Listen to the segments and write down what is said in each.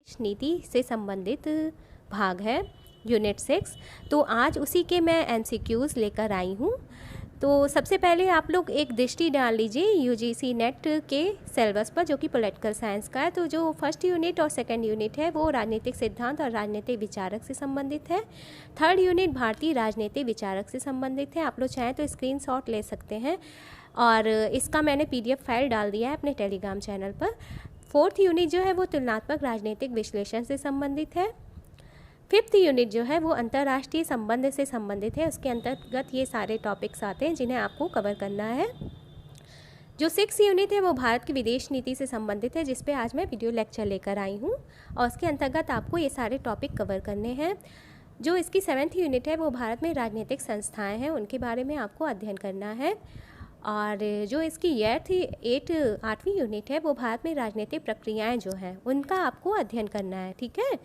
नीति से संबंधित भाग है यूनिट 6। तो आज उसी के मैं एमसीक्यूज़ लेकर आई हूँ। तो सबसे पहले आप लोग एक दृष्टि डाल लीजिए यूजीसी नेट के सिलेबस पर, जो कि पॉलिटिकल साइंस का है। तो जो फर्स्ट यूनिट और सेकंड यूनिट है वो राजनीतिक सिद्धांत और राजनीतिक विचारक से संबंधित है। थर्ड यूनिट भारतीय राजनीतिक विचारक से संबंधित है। आप लोग चाहें तो स्क्रीनशॉट ले सकते हैं, और इसका मैंने PDF फाइल डाल दिया है अपने टेलीग्राम चैनल पर। फोर्थ यूनिट जो है वो तुलनात्मक राजनीतिक विश्लेषण से संबंधित है। फिफ्थ यूनिट जो है वो अंतर्राष्ट्रीय संबंध से संबंधित है। उसके अंतर्गत ये सारे टॉपिक्स आते हैं जिन्हें आपको कवर करना है। जो सिक्स यूनिट है वो भारत की विदेश नीति से संबंधित है, जिस पे आज मैं वीडियो लेक्चर लेकर आई हूँ, और उसके अंतर्गत आपको ये सारे टॉपिक कवर करने हैं। जो इसकी सेवेंथ यूनिट है वो भारत में राजनीतिक संस्थाएं हैं, उनके बारे में आपको अध्ययन करना है। और जो इसकी आठवीं यूनिट है वो भारत में राजनीतिक प्रक्रियाएं जो हैं उनका आपको अध्ययन करना है। ठीक है,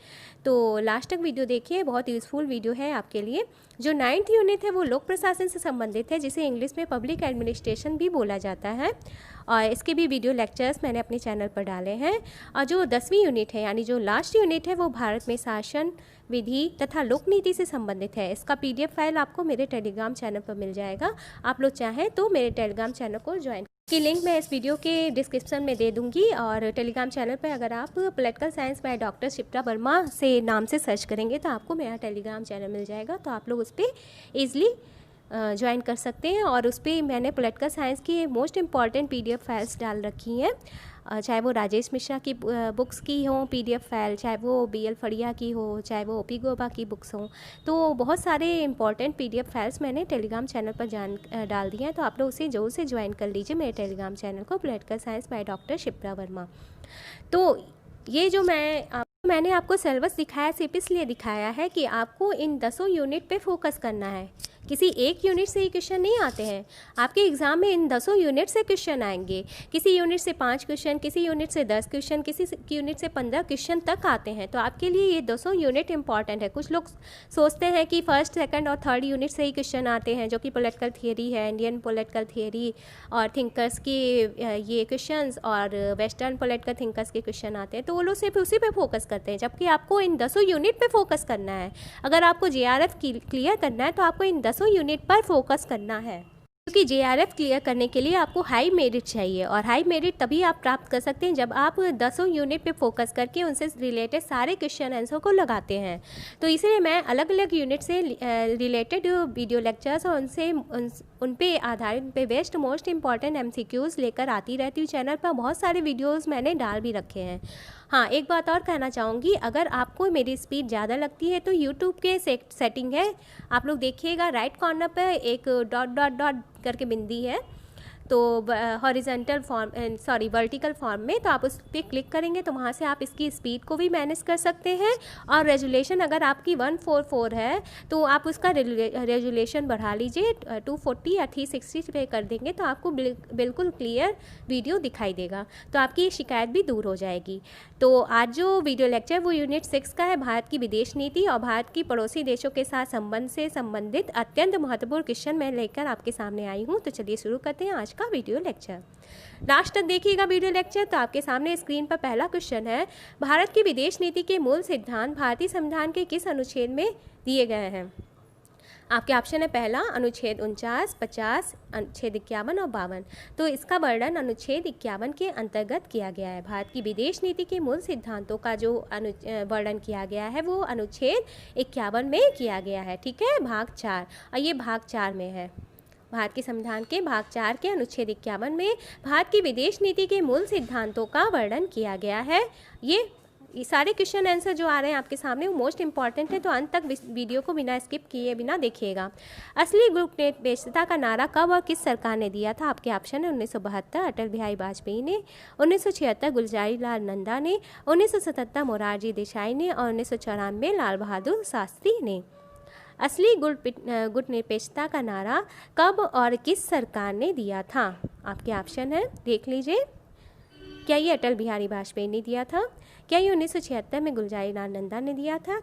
तो लास्ट तक वीडियो देखिए, बहुत यूज़फुल वीडियो है आपके लिए। जो नाइन्थ यूनिट है वो लोक प्रशासन से संबंधित है, जिसे इंग्लिश में पब्लिक एडमिनिस्ट्रेशन भी बोला जाता है, और इसके भी वीडियो लेक्चर्स मैंने अपने चैनल पर डाले हैं। और जो 10वीं यूनिट है यानी जो लास्ट यूनिट है वो भारत में शासन, विधि तथा लोक नीति से संबंधित है। इसका PDF फाइल आपको मेरे टेलीग्राम चैनल पर मिल जाएगा। आप लोग चाहें तो मेरे टेलीग्राम चैनल को ज्वाइन की लिंक मैं इस वीडियो के डिस्क्रिप्शन में दे दूंगी। और टेलीग्राम चैनल पर अगर आप political science by doctor Shipra Verma से नाम से सर्च करेंगे तो आपको मेरा टेलीग्राम चैनल मिल जाएगा। तो आप लोग उस पर ईज़िली ज्वाइन कर सकते हैं। और उस पर मैंने पॉलिटिकल साइंस की मोस्ट इम्पॉर्टेंट PDF फाइल्स डाल रखी हैं, चाहे वो राजेश मिश्रा की बुक्स की हो PDF फाइल, चाहे वो BL फड़िया की हो, चाहे वो OP गोबा की बुक्स हों। तो बहुत सारे इंपॉर्टेंट PDF फाइल्स मैंने टेलीग्राम चैनल पर डाल दिए हैं। तो आप लोग उसे जरूर से ज्वाइन कर लीजिए मेरे टेलीग्राम चैनल को, political science by doctor Shipra Verma. तो ये जो मैंने आपको सिलेबस दिखाया सिर्फ इसलिए दिखाया है कि आपको इन 10 यूनिट पे फोकस करना है। किसी एक यूनिट से ही क्वेश्चन नहीं आते हैं, आपके एग्ज़ाम में इन 10 यूनिट से क्वेश्चन आएंगे। किसी यूनिट से 5 क्वेश्चन, किसी यूनिट से 10 क्वेश्चन, किसी यूनिट से 15 क्वेश्चन तक आते हैं। तो आपके लिए ये 200 यूनिट इंपॉर्टेंट है। कुछ लोग सोचते हैं कि फर्स्ट, सेकंड और थर्ड यूनिट से ही क्वेश्चन आते हैं, जो कि पॉलिटिकल थियरी है, इंडियन पॉलिटिकल थियरी और थिंकर्स की ये क्वेश्चंस, और वेस्टर्न पॉलिटिकल थिंकर्स के क्वेश्चन आते हैं। तो वो लोग सिर्फ उसी पे फोकस करते हैं, जबकि आपको इन 10 यूनिट पे फोकस करना है। अगर आपको JRF क्लियर करना है तो आपको इन 10 यूनिट पर फोकस करना है, क्योंकि JRF क्लियर करने के लिए आपको हाई मेरिट चाहिए, और हाई मेरिट तभी आप प्राप्त कर सकते हैं जब आप 10 यूनिट पे फोकस करके उनसे रिलेटेड सारे क्वेश्चन आंसर को लगाते हैं। तो इसलिए मैं अलग अलग यूनिट से रिलेटेड वीडियो लेक्चर्स और उन पे आधारित पे बेस्ट मोस्ट इंपॉर्टेंट MCQs लेकर आती रहती हूँ। चैनल पर बहुत सारे वीडियोज़ मैंने डाल भी रखे हैं। हाँ, एक बात और कहना चाहूँगी, अगर आपको मेरी स्पीड ज़्यादा लगती है तो यूट्यूब के सेटिंग है, आप लोग देखिएगा राइट कॉर्नर पर एक डॉट डॉट डॉट करके बिंदी है, तो हॉरिजेंटल वर्टिकल फॉर्म में, तो आप उस पर क्लिक करेंगे तो वहाँ से आप इसकी स्पीड को भी मैनेज कर सकते हैं। और रेजुलेशन अगर आपकी 144 है तो आप उसका रेजुलेशन बढ़ा लीजिए, 240 या 360 पे कर देंगे तो आपको बिल्कुल क्लियर वीडियो दिखाई देगा। तो आपकी शिकायत भी दूर हो जाएगी। तो आज जो वीडियो लेक्चर वो यूनिट 6 का है, भारत की विदेश नीति और भारत की पड़ोसी देशों के साथ संबंध से संबंधित अत्यंत महत्वपूर्ण क्वेश्चन मैं लेकर आपके सामने आई हूँ। तो चलिए शुरू करते हैं आज का वीडियो लेक्चर। लास्ट तक देखिएगा वीडियो लेक्चर। तो आपके सामने स्क्रीन पर पहला क्वेश्चन है, भारत की विदेश नीति के मूल सिद्धांत भारतीय संविधान के किस अनुच्छेद में दिए गए हैं? आपके ऑप्शन है पहला अनुच्छेद 49, 50, अनुच्छेद 51 और 52। तो इसका वर्णन अनुच्छेद 51 के अंतर्गत किया गया है। भारत की विदेश नीति के मूल सिद्धांतों का जो वर्णन किया गया है वो अनुच्छेद 51 में किया गया है। ठीक है, भाग 4, और ये भाग 4 में है। भारत के संविधान के भाग 4 के अनुच्छेद 51 में भारत की विदेश नीति के मूल सिद्धांतों का वर्णन किया गया है। ये सारे क्वेश्चन आंसर जो आ रहे हैं आपके सामने वो मोस्ट इंपॉर्टेंट है, तो अंत तक वीडियो को बिना स्किप किए बिना देखिएगा। असली ग्रुप निरपेक्षता का नारा कब और किस सरकार ने दिया था? आपके ऑप्शन है 1972 अटल बिहारी वाजपेयी ने, 1976 गुलजारी लाल नंदा ने, 1977 मोरारजी देसाई ने, और 1994 लाल बहादुर शास्त्री ने। असली गुट निरपेक्षता का नारा कब और किस सरकार ने दिया था? आपके ऑप्शन है, देख लीजिए। क्या ये अटल बिहारी वाजपेयी ने दिया था? क्या ये 1976 में गुलजारी लाल नंदा ने दिया था?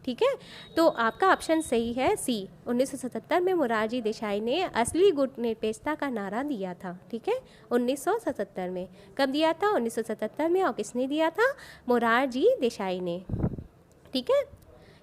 ठीक है, तो आपका ऑप्शन सही है सी। 1977 में मोरारजी देसाई ने असली गुटनिरपेक्षता का नारा दिया था। ठीक है, 1977 में। कब दिया था? 1977 में। और किसने दिया था? मोरारजी देसाई ने। ठीक है,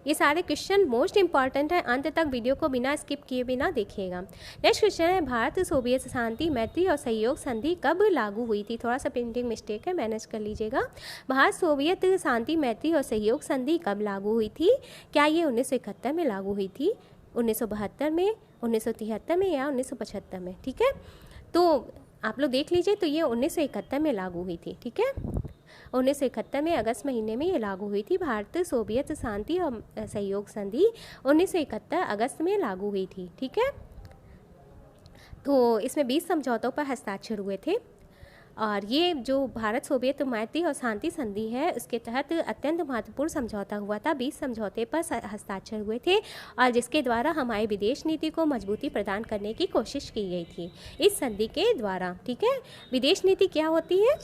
ये सारे क्वेश्चन मोस्ट इंपॉर्टेंट है, अंत तक वीडियो को बिना स्किप किए बिना देखिएगा। नेक्स्ट क्वेश्चन है, भारत सोवियत शांति मैत्री और सहयोग संधि कब लागू हुई थी? थोड़ा सा प्रिंटिंग मिस्टेक है, मैनेज कर लीजिएगा। भारत सोवियत शांति मैत्री और सहयोग संधि कब लागू हुई थी? क्या ये 1971 में लागू हुई थी, 1972 में, 1973 में या 1975 में? ठीक है, तो आप लोग देख लीजिए, तो ये 1971 में लागू हुई थी। ठीक है, 1971 में अगस्त महीने में ये लागू हुई थी। भारत सोवियत शांति और सहयोग संधि 1971 अगस्त में लागू हुई थी। ठीक है, तो इसमें 20 समझौतों पर हस्ताक्षर हुए थे। और ये जो भारत सोवियत मैत्री और शांति संधि है, उसके तहत अत्यंत महत्वपूर्ण समझौता हुआ था। 20 समझौते पर हस्ताक्षर हुए थे और जिसके द्वारा हमारी विदेश नीति को मजबूती प्रदान करने की कोशिश की गई थी इस संधि के द्वारा। ठीक है, विदेश नीति क्या होती है?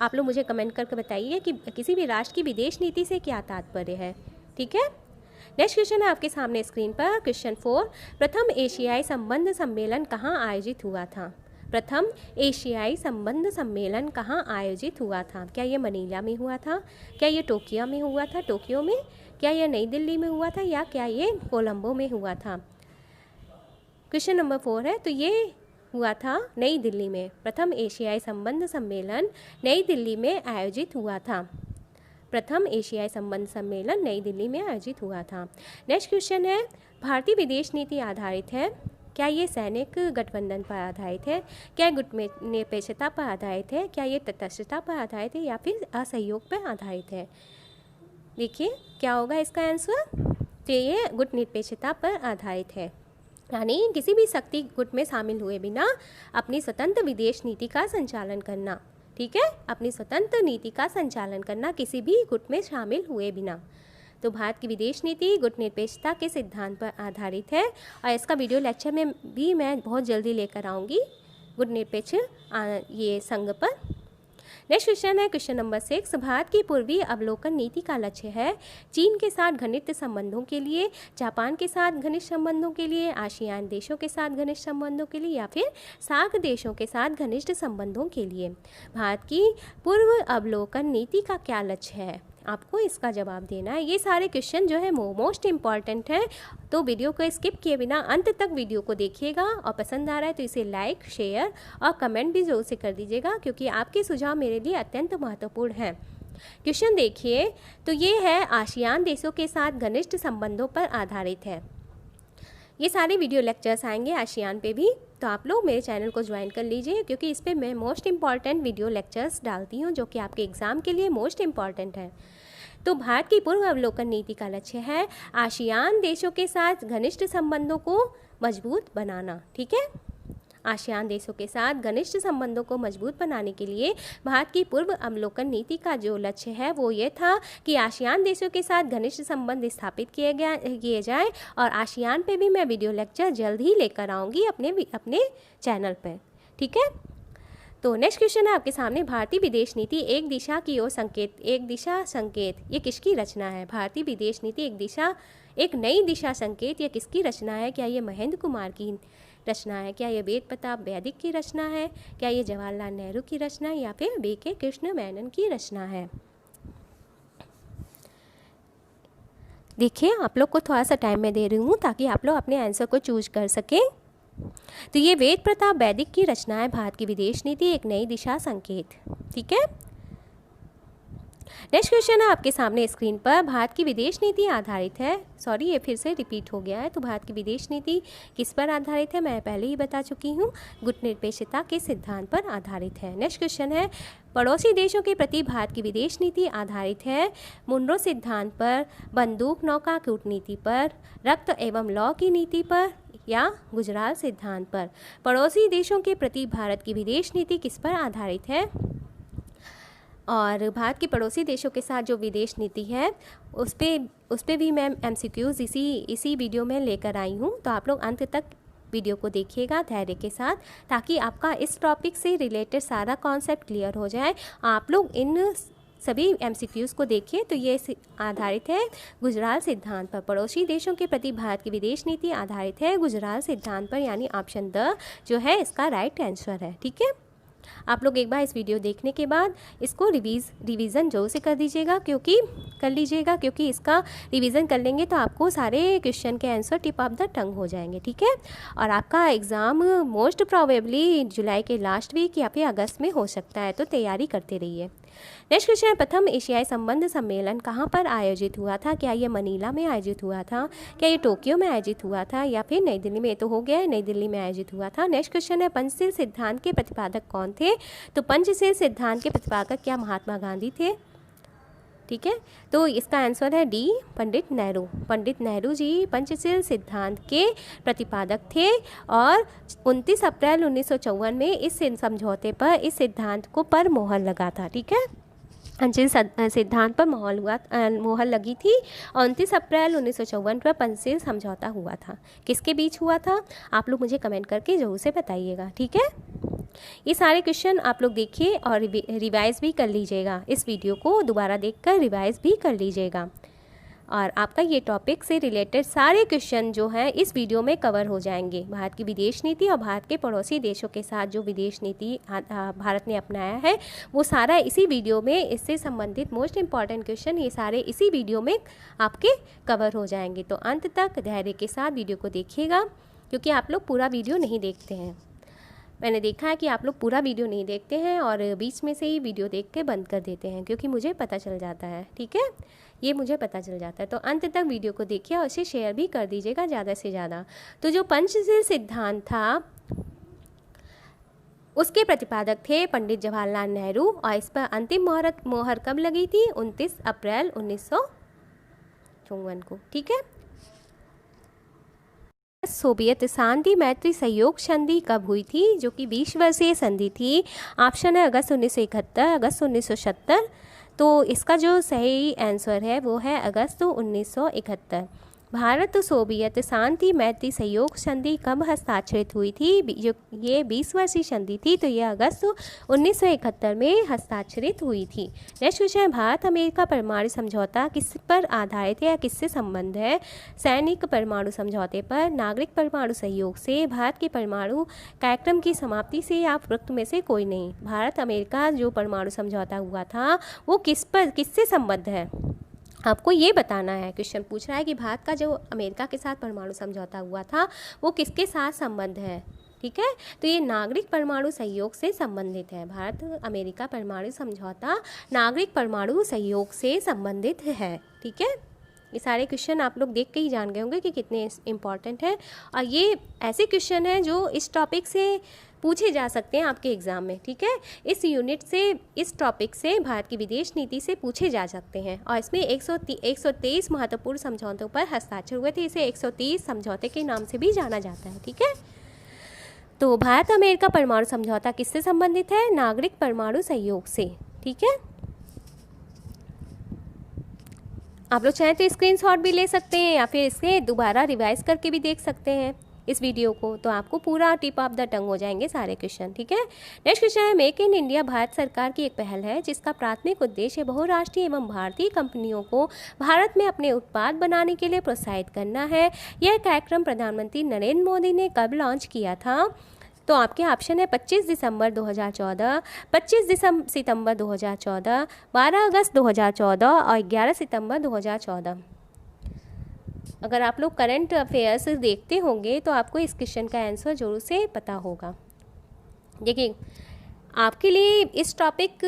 आप लोग मुझे कमेंट करके बताइए कि किसी भी राष्ट्र की विदेश नीति से क्या तात्पर्य है। ठीक है, नेक्स्ट क्वेश्चन है आपके सामने स्क्रीन पर, क्वेश्चन 4। प्रथम एशियाई संबंध सम्मेलन कहाँ आयोजित हुआ था? प्रथम एशियाई संबंध सम्मेलन कहाँ आयोजित हुआ था? क्या ये मनीला में हुआ था? क्या ये टोक्यो में हुआ था, टोक्यो में? क्या ये नई दिल्ली में हुआ था या क्या ये कोलंबो में हुआ था? क्वेश्चन नंबर 4 है, तो ये हुआ था नई दिल्ली में। प्रथम एशियाई संबंध सम्मेलन नई दिल्ली में आयोजित हुआ था। प्रथम एशियाई संबंध सम्मेलन नई दिल्ली में आयोजित हुआ था। नेक्स्ट क्वेश्चन है, भारतीय विदेश नीति आधारित है? क्या ये सैनिक गठबंधन पर आधारित है? क्या ये गुटनिरपेक्षता पर आधारित है? क्या ये तटस्थता पर आधारित है या फिर असहयोग पर आधारित है? देखिए क्या होगा इसका आंसर। तो ये गुटनिरपेक्षता पर आधारित है, यानी किसी भी शक्ति गुट में शामिल हुए बिना अपनी स्वतंत्र विदेश नीति का संचालन करना। ठीक है, अपनी स्वतंत्र नीति का संचालन करना किसी भी गुट में शामिल हुए बिना। तो भारत की विदेश नीति गुटनिरपेक्षता के सिद्धांत पर आधारित है और इसका वीडियो लेक्चर में भी मैं बहुत जल्दी लेकर आऊँगी गुटनिरपेक्ष ये संघ पर। नेक्स्ट क्वेश्चन है क्वेश्चन नंबर 6। भारत की पूर्वी अवलोकन नीति का लक्ष्य है चीन के साथ घनिष्ठ संबंधों के लिए, जापान के साथ घनिष्ठ संबंधों के लिए, आसियान देशों के साथ घनिष्ठ संबंधों के लिए या फिर सार्क देशों के साथ घनिष्ठ संबंधों के लिए। भारत की पूर्व अवलोकन नीति का क्या लक्ष्य है? आपको इसका जवाब देना है। ये सारे क्वेश्चन जो है मोस्ट इम्पॉर्टेंट हैं, तो वीडियो को स्किप किए बिना अंत तक वीडियो को देखिएगा और पसंद आ रहा है तो इसे लाइक, शेयर और कमेंट भी जरूर से कर दीजिएगा, क्योंकि आपके सुझाव मेरे लिए अत्यंत महत्वपूर्ण हैं। क्वेश्चन देखिए, तो ये है आसियान देशों के साथ घनिष्ठ संबंधों पर आधारित है। ये सारे वीडियो लेक्चर्स आएंगे आसियान पे भी, तो आप लोग मेरे चैनल को ज्वाइन कर लीजिए, क्योंकि इस पर मैं मोस्ट इम्पॉर्टेंट वीडियो लेक्चर्स डालती हूँ जो कि आपके एग्ज़ाम के लिए मोस्ट इम्पॉर्टेंट है। तो भारत की पूर्व अवलोकन नीति का लक्ष्य है आसियान देशों के साथ घनिष्ठ संबंधों को मजबूत बनाना। ठीक है, आसियान देशों के साथ घनिष्ठ संबंधों को मजबूत बनाने के लिए भारत की पूर्व अवलोकन नीति का जो लक्ष्य है वो ये था कि आसियान देशों के साथ घनिष्ठ संबंध स्थापित किए जाए। और आसियान पे भी मैं वीडियो लेक्चर जल्द ही लेकर आऊँगी अपने चैनल पर। ठीक है, तो नेक्स्ट क्वेश्चन है आपके सामने, भारतीय विदेश नीति एक दिशा की ओर संकेत, एक दिशा संकेत ये किसकी रचना है? भारतीय विदेश नीति एक नई दिशा संकेत ये किसकी रचना है? क्या ये महेंद्र कुमार की रचना है? क्या ये वेद प्रताप वैदिक की रचना है? क्या ये जवाहरलाल नेहरू की रचना है या फिर वी.के. कृष्ण मेनन की रचना है? देखिए आप लोग को थोड़ा सा टाइम मैं दे रही हूँ ताकि आप लोग अपने आंसर को चूज कर सकें। तो ये वेद प्रताप वैदिक की रचना है, भारत की विदेश नीति एक नई दिशा संकेत। ठीक है, नेक्स्ट क्वेश्चन है आपके सामने स्क्रीन पर, भारत की विदेश नीति आधारित है, सॉरी ये फिर से रिपीट हो गया है, तो भारत की विदेश नीति किस पर आधारित है? मैं पहले ही बता चुकी हूँ, गुटनिरपेक्षता के सिद्धांत पर आधारित है। नेक्स्ट क्वेश्चन है, पड़ोसी देशों के प्रति भारत की विदेश नीति आधारित है मुनरो सिद्धांत पर, बंदूक नौका कूटनीति पर, रक्त एवं लौ की नीति पर या गुजराल सिद्धांत पर। पड़ोसी देशों के प्रति भारत की विदेश नीति किस पर आधारित है? और भारत के पड़ोसी देशों के साथ जो विदेश नीति है उस पे भी मैं MCQs इसी वीडियो में लेकर आई हूँ, तो आप लोग अंत तक वीडियो को देखिएगा धैर्य के साथ, ताकि आपका इस टॉपिक से रिलेटेड सारा कॉन्सेप्ट क्लियर हो जाए। आप लोग इन सभी MCQs को देखिए तो ये आधारित है गुजराल सिद्धांत पर। पड़ोसी देशों के प्रति भारत की विदेश नीति आधारित है गुजराल सिद्धांत पर, यानी ऑप्शन द जो है इसका राइट आंसर है। ठीक है, आप लोग एक बार इस वीडियो देखने के बाद इसको रिवीज़न जरूर से कर लीजिएगा, क्योंकि इसका रिवीज़न कर लेंगे तो आपको सारे क्वेश्चन के answer tip of the tongue हो जाएंगे। ठीक है, और आपका एग्ज़ाम मोस्ट प्रोबेबली जुलाई के लास्ट वीक या फिर अगस्त में हो सकता है, तो तैयारी करते रहिए। नेक्स्ट क्वेश्चन है, प्रथम एशियाई संबंध सम्मेलन कहाँ पर आयोजित हुआ था? क्या ये मनीला में आयोजित हुआ था, क्या ये टोक्यो में आयोजित हुआ था, या फिर नई दिल्ली में? तो हो गया है, नई दिल्ली में आयोजित हुआ था। नेक्स्ट क्वेश्चन है, पंचशील सिद्धांत के प्रतिपादक कौन थे? तो पंचशील सिद्धांत के प्रतिपादक क्या महात्मा गांधी थे? ठीक है, तो इसका आंसर है डी, पंडित नेहरू। पंडित नेहरू जी पंचशील सिद्धांत के प्रतिपादक थे और 29 अप्रैल 1954 में इस समझौते पर इस सिद्धांत को पर मोहर लगा था। ठीक है, पंचशील सिद्धांत पर मोहर लगी थी और 29 अप्रैल 1954 पर पंचशील समझौता हुआ था। किसके बीच हुआ था? आप लोग मुझे कमेंट करके ज़रूर से बताइएगा। ठीक है, ये सारे क्वेश्चन आप लोग देखिए और रिवाइज भी कर लीजिएगा। इस वीडियो को दोबारा देखकर रिवाइज भी कर लीजिएगा और आपका ये टॉपिक से रिलेटेड सारे क्वेश्चन जो हैं इस वीडियो में कवर हो जाएंगे। भारत की विदेश नीति और भारत के पड़ोसी देशों के साथ जो विदेश नीति भारत ने अपनाया है वो सारा इसी वीडियो में, इससे संबंधित मोस्ट इम्पॉर्टेंट क्वेश्चन ये सारे इसी वीडियो में आपके कवर हो जाएंगे। तो अंत तक धैर्य के साथ वीडियो को देखिएगा, क्योंकि आप लोग पूरा वीडियो नहीं देखते हैं। मैंने देखा है कि आप लोग पूरा वीडियो नहीं देखते हैं और बीच में से ही वीडियो देख के बंद कर देते हैं, क्योंकि मुझे पता चल जाता है। ठीक है, ये मुझे पता चल जाता है। तो अंत तक वीडियो को देखिए और इसे शेयर भी कर दीजिएगा ज़्यादा से ज़्यादा। तो जो पंचशील सिद्धांत था उसके प्रतिपादक थे पंडित जवाहरलाल नेहरू और इस पर अंतिम मोहर कब लगी थी? 29 अप्रैल 1954 को। ठीक है, सोवियत शांति मैत्री सहयोग संधि कब हुई थी? जो कि 20 वर्षीय संधि थी। ऑप्शन है अगस्त 1971, अगस्त 1970। तो इसका जो सही आंसर है वो है अगस्त 1971। भारत सोवियत शांति मैत्री सहयोग संधि कब हस्ताक्षरित हुई थी? जो ये 20 वर्षीय संधि थी, तो ये अगस्त 1971 में हस्ताक्षरित हुई थी। नेक्स्ट क्वेश्चन है, भारत अमेरिका परमाणु समझौता किस पर आधारित है या किससे संबंध है? सैनिक परमाणु समझौते पर, नागरिक परमाणु सहयोग से, भारत के परमाणु कार्यक्रम की समाप्ति से या उपरोक्त में से कोई नहीं। भारत अमेरिका जो परमाणु समझौता हुआ था वो किससे संबद्ध है? आपको ये बताना है। क्वेश्चन पूछ रहा है कि भारत का जो अमेरिका के साथ परमाणु समझौता हुआ था वो किसके साथ संबंध है? ठीक है, तो ये नागरिक परमाणु सहयोग से संबंधित है। भारत अमेरिका परमाणु समझौता नागरिक परमाणु सहयोग से संबंधित है। ठीक है, ये सारे क्वेश्चन आप लोग देख के ही जान गए होंगे कि कितने इम्पॉर्टेंट है और ये ऐसे क्वेश्चन हैं जो इस टॉपिक से पूछे जा सकते हैं आपके एग्ज़ाम में। ठीक है, इस यूनिट से, इस टॉपिक से, भारत की विदेश नीति से पूछे जा सकते हैं और इसमें 123 महत्वपूर्ण समझौतों पर हस्ताक्षर हुए थे। इसे 130 समझौते के नाम से भी जाना जाता है। ठीक है, तो भारत अमेरिका परमाणु समझौता किससे संबंधित है? नागरिक परमाणु सहयोग से। ठीक है, आप लोग चाहें तो स्क्रीनशॉट भी ले सकते हैं या फिर इसे दोबारा रिवाइज करके भी देख सकते हैं इस वीडियो को, तो आपको पूरा टिप ऑफ द टंग हो जाएंगे सारे क्वेश्चन। ठीक है, नेक्स्ट क्वेश्चन है, मेक इन इंडिया भारत सरकार की एक पहल है जिसका प्राथमिक उद्देश्य बहुराष्ट्रीय एवं भारतीय कंपनियों को भारत में अपने उत्पाद बनाने के लिए प्रोत्साहित करना है। यह कार्यक्रम प्रधानमंत्री नरेंद्र मोदी ने कब लॉन्च किया था? तो आपके ऑप्शन है 25 दिसंबर 2014, 25 सितंबर 2014, 12 अगस्त 2014 और 11 सितंबर 2014। अगर आप लोग करंट अफेयर्स देखते होंगे तो आपको इस क्वेश्चन का आंसर जरूर से पता होगा। देखिए, आपके लिए इस टॉपिक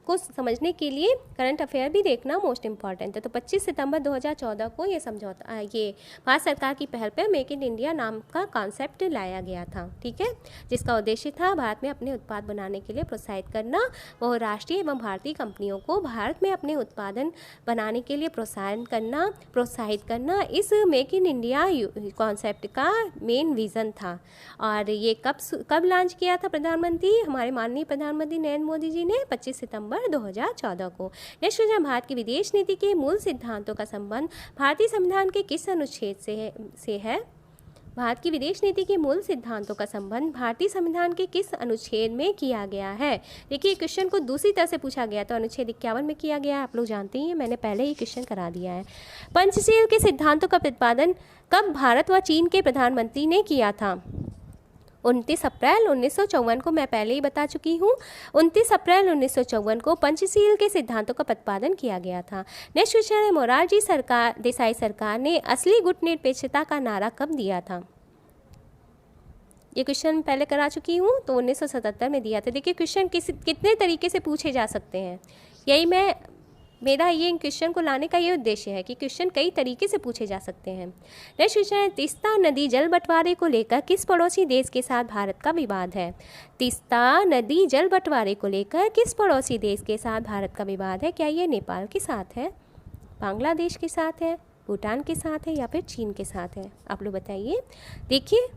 को समझने के लिए करंट अफेयर भी देखना मोस्ट इम्पॉर्टेंट है। तो 25 सितंबर 2014 को ये समझौता, ये भारत सरकार की पहल पर मेक इन इंडिया नाम का कॉन्सेप्ट लाया गया था। ठीक है, जिसका उद्देश्य था भारत में अपने उत्पाद बनाने के लिए प्रोत्साहित करना, वह राष्ट्रीय एवं भारतीय कंपनियों को भारत में अपने उत्पादन बनाने के लिए प्रोत्साहित करना इस मेक इन इंडिया कॉन्सेप्ट का मेन विज़न था। और ये कब लॉन्च किया था प्रधानमंत्री, हमारे माननीय प्रधानमंत्री नरेंद्र मोदी जी ने? 25 सितंबर 2014 को। नेक्स्ट क्वेश्चन, भारत की विदेश नीति के मूल सिद्धांतों का संबंध भारतीय संविधान के किस अनुच्छेद से है? भारत की विदेश नीति के मूल सिद्धांतों का संबंध भारतीय संविधान के किस अनुच्छेद में किया गया है? देखिए क्वेश्चन को दूसरी तरह से पूछा गया तो अनुच्छेद 51 में किया गया है, आप लोग जानते ही हैं, मैंने पहले ही क्वेश्चन करा दिया है। पंचशील के सिद्धांतों का प्रतिपादन कब भारत व चीन के प्रधानमंत्री ने किया था? 29 अप्रैल 1954 को, मैं पहले ही बता चुकी हूँ। 29 अप्रैल 1954 को पंचशील के सिद्धांतों का प्रतिपादन किया गया था। नेक्स्ट क्वेश्चन है, मोरारजी देसाई सरकार ने असली गुटनिरपेक्षता का नारा कब दिया था? ये क्वेश्चन पहले करा चुकी हूँ, तो 1977 में दिया था। देखिए क्वेश्चन कितने तरीके से पूछे जा सकते हैं, यही मेरा ये क्वेश्चन को लाने का ये उद्देश्य है कि क्वेश्चन कई तरीके से पूछे जा सकते हैं। नेक्स्ट क्वेश्चन है, तीस्ता नदी जल बंटवारे को लेकर किस पड़ोसी देश के साथ भारत का विवाद है? तीस्ता नदी जल बंटवारे को लेकर किस पड़ोसी देश के साथ भारत का विवाद है? क्या ये नेपाल के साथ है, बांग्लादेश के साथ है, भूटान के साथ है या फिर चीन के साथ है? आप लोग बताइए। देखिए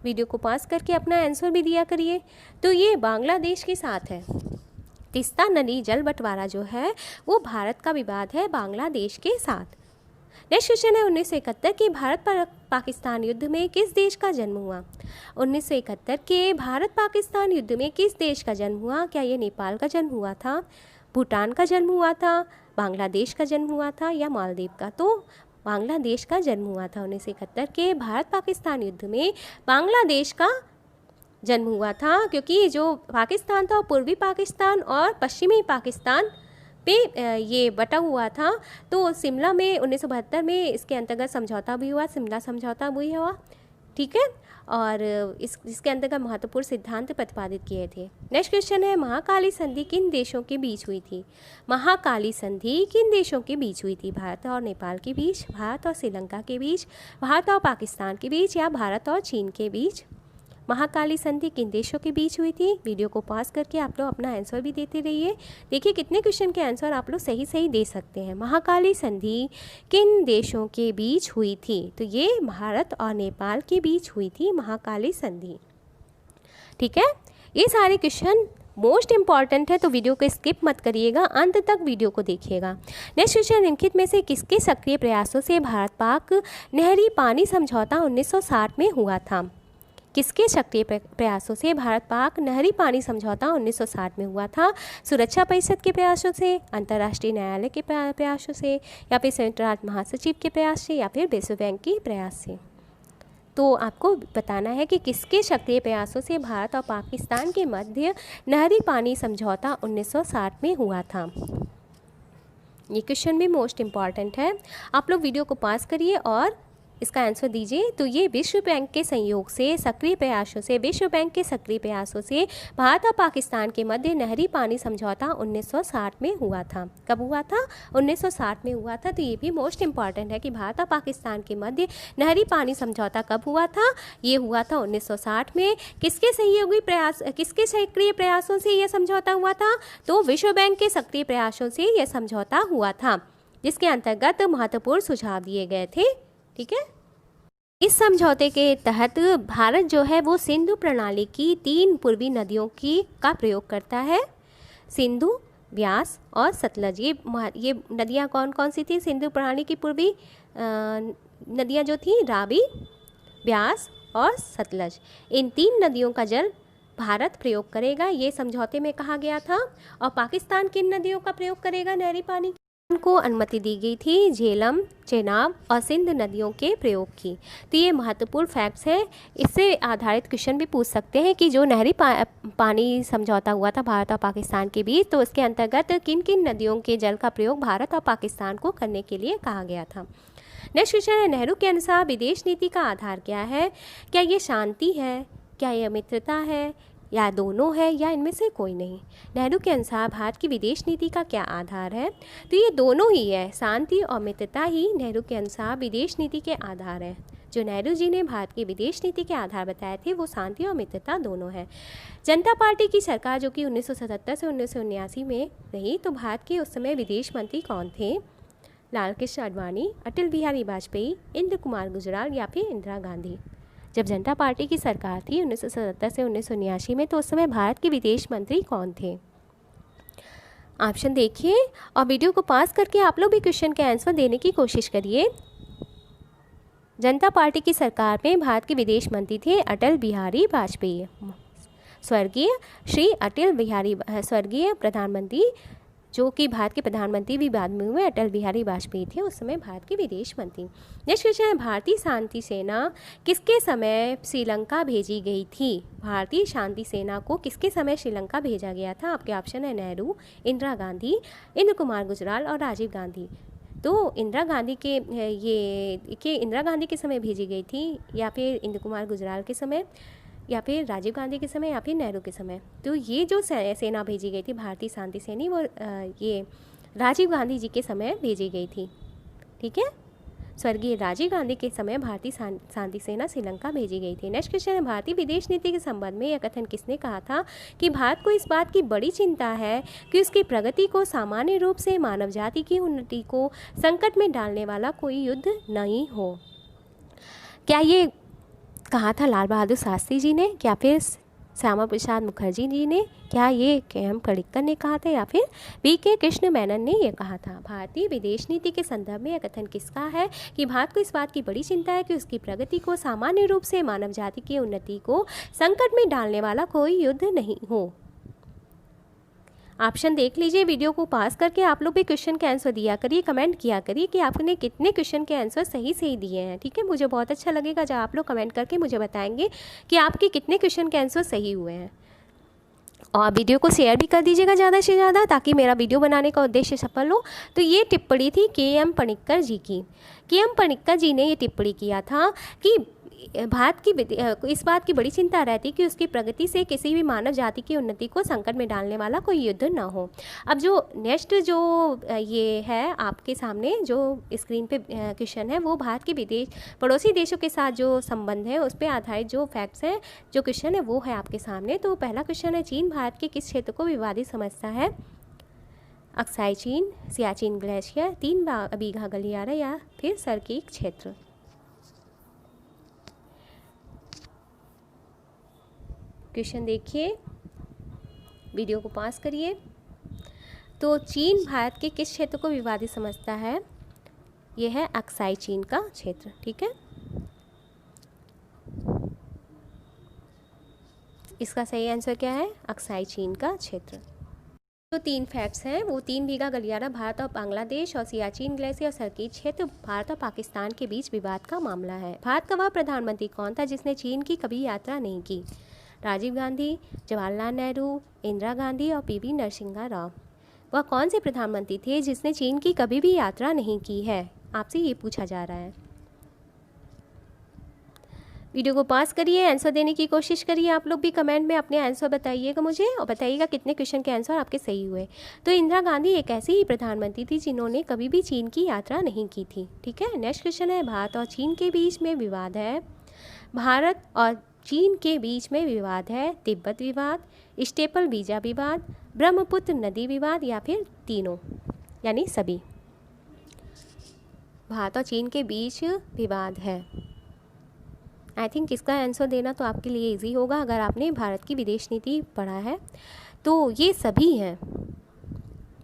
वीडियो को पॉज करके अपना आंसर भी दिया करिए। तो ये बांग्लादेश के साथ है। तीस्ता नदी जल बंटवारा जो है वो भारत का विवाद है बांग्लादेश के साथ। नेक्स्ट क्वेश्चन है, 1971 के भारत पाकिस्तान युद्ध में किस देश का जन्म हुआ? 1971 के भारत पाकिस्तान युद्ध में किस देश का जन्म हुआ? क्या ये नेपाल का जन्म हुआ था, भूटान का जन्म हुआ था, बांग्लादेश का जन्म हुआ था या मालदीव का? तो बांग्लादेश का जन्म हुआ था। 1971 के भारत पाकिस्तान युद्ध में बांग्लादेश का जन्म हुआ था, क्योंकि जो पाकिस्तान था पूर्वी पाकिस्तान और पश्चिमी पाकिस्तान पे ये बटा हुआ था। तो शिमला में 1972 में इसके अंतर्गत समझौता भी हुआ, शिमला समझौता भी हुआ, ठीक है, और इसके अंतर्गत महत्वपूर्ण सिद्धांत प्रतिपादित किए थे। नेक्स्ट क्वेश्चन है, महाकाली संधि किन देशों के बीच हुई थी? महाकाली संधि किन देशों के बीच हुई थी? भारत और नेपाल के बीच, भारत और श्रीलंका के बीच, भारत और पाकिस्तान के बीच या भारत और चीन के बीच? महाकाली संधि किन देशों के बीच हुई थी? वीडियो को पॉज करके आप लोग अपना आंसर भी देते रहिए। देखिए कितने क्वेश्चन के आंसर आप लोग सही सही दे सकते हैं। महाकाली संधि किन देशों के बीच हुई थी? तो ये भारत और नेपाल के बीच हुई थी महाकाली संधि, ठीक है। ये सारे क्वेश्चन मोस्ट इंपॉर्टेंट है, तो वीडियो को स्किप मत करिएगा, अंत तक वीडियो को देखिएगा। नेक्स्ट क्वेश्चन, निम्नलिखित में से किसके सक्रिय प्रयासों से भारत पाक नहरी पानी समझौता 1960 में हुआ था? किसके सक्रिय प्रयासों से भारत पाक नहरी पानी समझौता 1960 में हुआ था? सुरक्षा परिषद के प्रयासों से, अंतर्राष्ट्रीय न्यायालय के प्रयासों से या फिर संयुक्त राष्ट्र महासचिव के प्रयास से या फिर विश्व बैंक के प्रयास से? तो आपको बताना है कि किसके सक्रिय प्रयासों से भारत और पाकिस्तान के मध्य नहरी पानी समझौता 1960 में हुआ था। ये क्वेश्चन भी मोस्ट इम्पॉर्टेंट है, आप लोग वीडियो को पॉज करिए और इसका आंसर दीजिए। तो ये विश्व बैंक के संयोग से सक्रिय प्रयासों से, विश्व बैंक के सक्रिय प्रयासों से भारत और पाकिस्तान के मध्य नहरी पानी समझौता 1960 में हुआ था। कब हुआ था? 1960 में हुआ था। तो ये भी मोस्ट इम्पॉर्टेंट है कि भारत और पाकिस्तान के मध्य नहरी पानी समझौता कब हुआ था? ये हुआ था 1960 में। किसके सहयोगी प्रयास, किसके सक्रिय प्रयासों से यह समझौता हुआ था? तो विश्व बैंक के सक्रिय प्रयासों से यह समझौता हुआ था, जिसके अंतर्गत महत्वपूर्ण सुझाव दिए गए थे, ठीक है। इस समझौते के तहत भारत जो है वो सिंधु प्रणाली की 3 पूर्वी नदियों का प्रयोग करता है, सिंधु, व्यास और सतलज। ये नदियाँ कौन कौन सी थी? सिंधु प्रणाली की पूर्वी नदियाँ जो थी रावी, व्यास और सतलज। इन 3 नदियों का जल भारत प्रयोग करेगा, ये समझौते में कहा गया था। और पाकिस्तान किन नदियों का प्रयोग करेगा नहरी पानी को अनुमति दी गई थी? झेलम, चेनाब और सिंध नदियों के प्रयोग की। तो ये महत्वपूर्ण फैक्ट्स हैं, इससे आधारित क्वेश्चन भी पूछ सकते हैं कि जो नहरी पानी समझौता हुआ था भारत और पाकिस्तान के बीच, तो उसके अंतर्गत किन किन नदियों के जल का प्रयोग भारत और पाकिस्तान को करने के लिए कहा गया था। नेक्स्ट क्वेश्चन है, नेहरू के अनुसार विदेश नीति का आधार क्या है? क्या ये शांति है, क्या यह मित्रता है, या दोनों है, या इनमें से कोई नहीं? नेहरू के अनुसार भारत की विदेश नीति का क्या आधार है? तो ये दोनों ही है, शांति और मित्रता ही नेहरू के अनुसार विदेश नीति के आधार है। जो नेहरू जी ने भारत की विदेश नीति के आधार बताए थे वो शांति और मित्रता दोनों है। जनता पार्टी की सरकार जो कि 1977 से 1979 में रही, तो भारत के उस समय विदेश मंत्री कौन थे? लाल कृष्ण आडवाणी, अटल बिहारी वाजपेयी, इंद्र कुमार गुजराल या फिर इंदिरा गांधी। जब जनता पार्टी की सरकार थी 1977 से 1979 में, तो उस समय भारत के विदेश मंत्री कौन थे? ऑप्शन देखिए और वीडियो को पॉज करके आप लोग भी क्वेश्चन के आंसर देने की कोशिश करिए। जनता पार्टी की सरकार में भारत के विदेश मंत्री थे अटल बिहारी वाजपेयी। स्वर्गीय प्रधानमंत्री, जो कि भारत के प्रधानमंत्री भी बाद में हुए, अटल बिहारी वाजपेयी थे उस समय भारत के विदेश मंत्री। नेक्स्ट क्वेश्चन है, भारतीय शांति सेना किसके समय श्रीलंका भेजी गई थी? भारतीय शांति सेना को किसके समय श्रीलंका भेजा गया था? आपके ऑप्शन है नेहरू, इंदिरा गांधी, इंद्र कुमार गुजराल और राजीव गांधी। तो इंदिरा गांधी के समय भेजी गई थी, या फिर इंद्र कुमार गुजराल के समय, या फिर राजीव गांधी के समय, या फिर नेहरू के समय। तो ये जो सेना भेजी गई थी भारतीय शांति सेना, वो ये राजीव गांधी जी के समय भेजी गई थी। ठीक है, स्वर्गीय राजीव गांधी के समय भारतीय शांति सेना श्रीलंका भेजी गई थी। नेक्स्ट क्वेश्चन है, भारतीय विदेश नीति के संबंध में यह कथन किसने कहा था कि भारत को इस बात की बड़ी चिंता है कि उसकी प्रगति को सामान्य रूप से मानव जाति की उन्नति को संकट में डालने वाला कोई युद्ध नहीं हो? क्या ये कहा था लाल बहादुर शास्त्री जी ने, क्या फिर श्यामा प्रसाद मुखर्जी जी ने, क्या ये के.एम. पणिक्कर ने कहा था, या फिर वी.के. कृष्ण मेनन ने ये कहा था? भारतीय विदेश नीति के संदर्भ में यह कथन किसका है कि भारत को इस बात की बड़ी चिंता है कि उसकी प्रगति को सामान्य रूप से मानव जाति की उन्नति को संकट में डालने वाला कोई युद्ध नहीं हो? ऑप्शन देख लीजिए, वीडियो को पास करके आप लोग भी क्वेश्चन के आंसर दिया करिए, कमेंट किया करिए कि आपने कितने क्वेश्चन के आंसर सही दिए हैं। ठीक है, मुझे बहुत अच्छा लगेगा जब आप लोग कमेंट करके मुझे बताएंगे कि आपके कितने क्वेश्चन के आंसर सही हुए हैं। और वीडियो को शेयर भी कर दीजिएगा ज़्यादा से ज़्यादा, ताकि मेरा वीडियो बनाने का उद्देश्य सफल हो। तो ये टिप्पणी थी के.एम. पणिक्कर जी की। के.एम. पणिक्कर जी ने ये टिप्पणी किया था कि भारत की इस बात की बड़ी चिंता रहती कि उसकी प्रगति से किसी भी मानव जाति की उन्नति को संकट में डालने वाला कोई युद्ध ना हो। अब जो नेक्स्ट जो ये है आपके सामने जो स्क्रीन पे क्वेश्चन है, वो भारत के पड़ोसी देशों के साथ जो संबंध है उस पर आधारित जो फैक्ट्स हैं, जो क्वेश्चन है वो है आपके सामने। तो पहला क्वेश्चन है, चीन भारत के किस क्षेत्र को विवादित समझता है? अक्साई चीन, सियाचिन ग्लेशियर, 3 बीघा गलियारा, या फिर सर्किक क्षेत्र? क्वेश्चन देखिए, वीडियो को पास करिए। तो चीन भारत के किस क्षेत्र को विवादित समझता है? ये है अक्साई चीन का क्षेत्र। ठीक है, इसका सही आंसर क्या है? अक्साई चीन का क्षेत्र। जो 3 फैक्ट्स हैं वो 3 बीघा गलियारा भारत और बांग्लादेश, और सियाचिन ग्लेशियर और सर्किक क्षेत्र भारत और पाकिस्तान के बीच विवाद का मामला है। भारत का वह प्रधानमंत्री कौन था जिसने चीन की कभी यात्रा नहीं की? राजीव गांधी, जवाहरलाल नेहरू, इंदिरा गांधी और पी.वी. नरसिम्हा राव। वह कौन से प्रधानमंत्री थे जिसने चीन की कभी भी यात्रा नहीं की है? आपसे ये पूछा जा रहा है। वीडियो को पास करिए, आंसर देने की कोशिश करिए। आप लोग भी कमेंट में अपने आंसर बताइएगा मुझे, और बताइएगा कितने क्वेश्चन के आंसर आपके सही हुए। तो इंदिरा गांधी एक ऐसी ही प्रधानमंत्री थी जिन्होंने कभी भी चीन की यात्रा नहीं की थी। ठीक है, नेक्स्ट क्वेश्चन है, भारत और चीन के बीच में विवाद है। भारत और चीन के बीच में विवाद है। तिब्बत विवाद, स्टेपल वीजा विवाद, ब्रह्मपुत्र नदी विवाद, या फिर तीनों यानी सभी? भारत और चीन के बीच विवाद है। आई थिंक इसका आंसर देना तो आपके लिए इजी होगा अगर आपने भारत की विदेश नीति पढ़ा है। तो ये सभी हैं,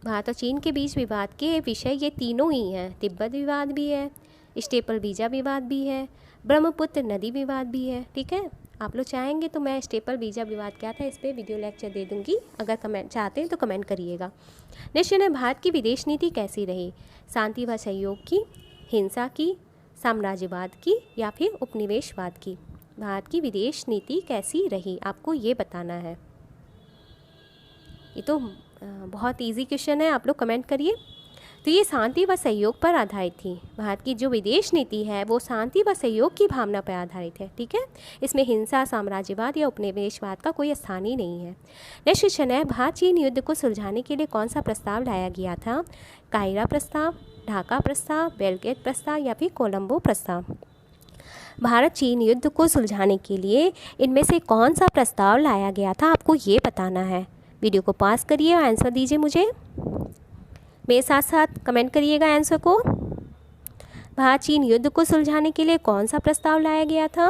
भारत और चीन के बीच विवाद के विषय ये तीनों ही हैं। तिब्बत विवाद भी है, स्टेपल वीजा विवाद भी है, ब्रह्मपुत्र नदी विवाद भी है। ठीक है, आप लोग चाहेंगे तो मैं स्टेपल वीजा विवाद क्या था इस पर वीडियो लेक्चर दे दूंगी, अगर कमेंट चाहते हैं तो कमेंट करिएगा। नेक्स्ट है, भारत की विदेश नीति कैसी रही? शांति व सहयोग की, हिंसा की, साम्राज्यवाद की, या फिर उपनिवेशवाद की? भारत की विदेश नीति कैसी रही, आपको ये बताना है। ये तो बहुत इजी क्वेश्चन है, आप लोग कमेंट करिए। तो ये शांति व सहयोग पर आधारित थी। भारत की जो विदेश नीति है वो शांति व सहयोग की भावना पर आधारित है। ठीक है, इसमें हिंसा, साम्राज्यवाद या उपनिवेशवाद का कोई स्थान ही नहीं है। नेक्स्ट क्वेश्चन है, भारत चीन युद्ध को सुलझाने के लिए कौन सा प्रस्ताव लाया गया था? कायरा प्रस्ताव, ढाका प्रस्ताव, बेलग्रेड प्रस्ताव, या फिर कोलंबो प्रस्ताव? भारत चीन युद्ध को सुलझाने के लिए इनमें से कौन सा प्रस्ताव लाया गया था, आपको ये बताना है। वीडियो को पास करिए और आंसर दीजिए मुझे, मेरे साथ साथ कमेंट करिएगा आंसर को। भारत चीन युद्ध को सुलझाने के लिए कौन सा प्रस्ताव लाया गया था?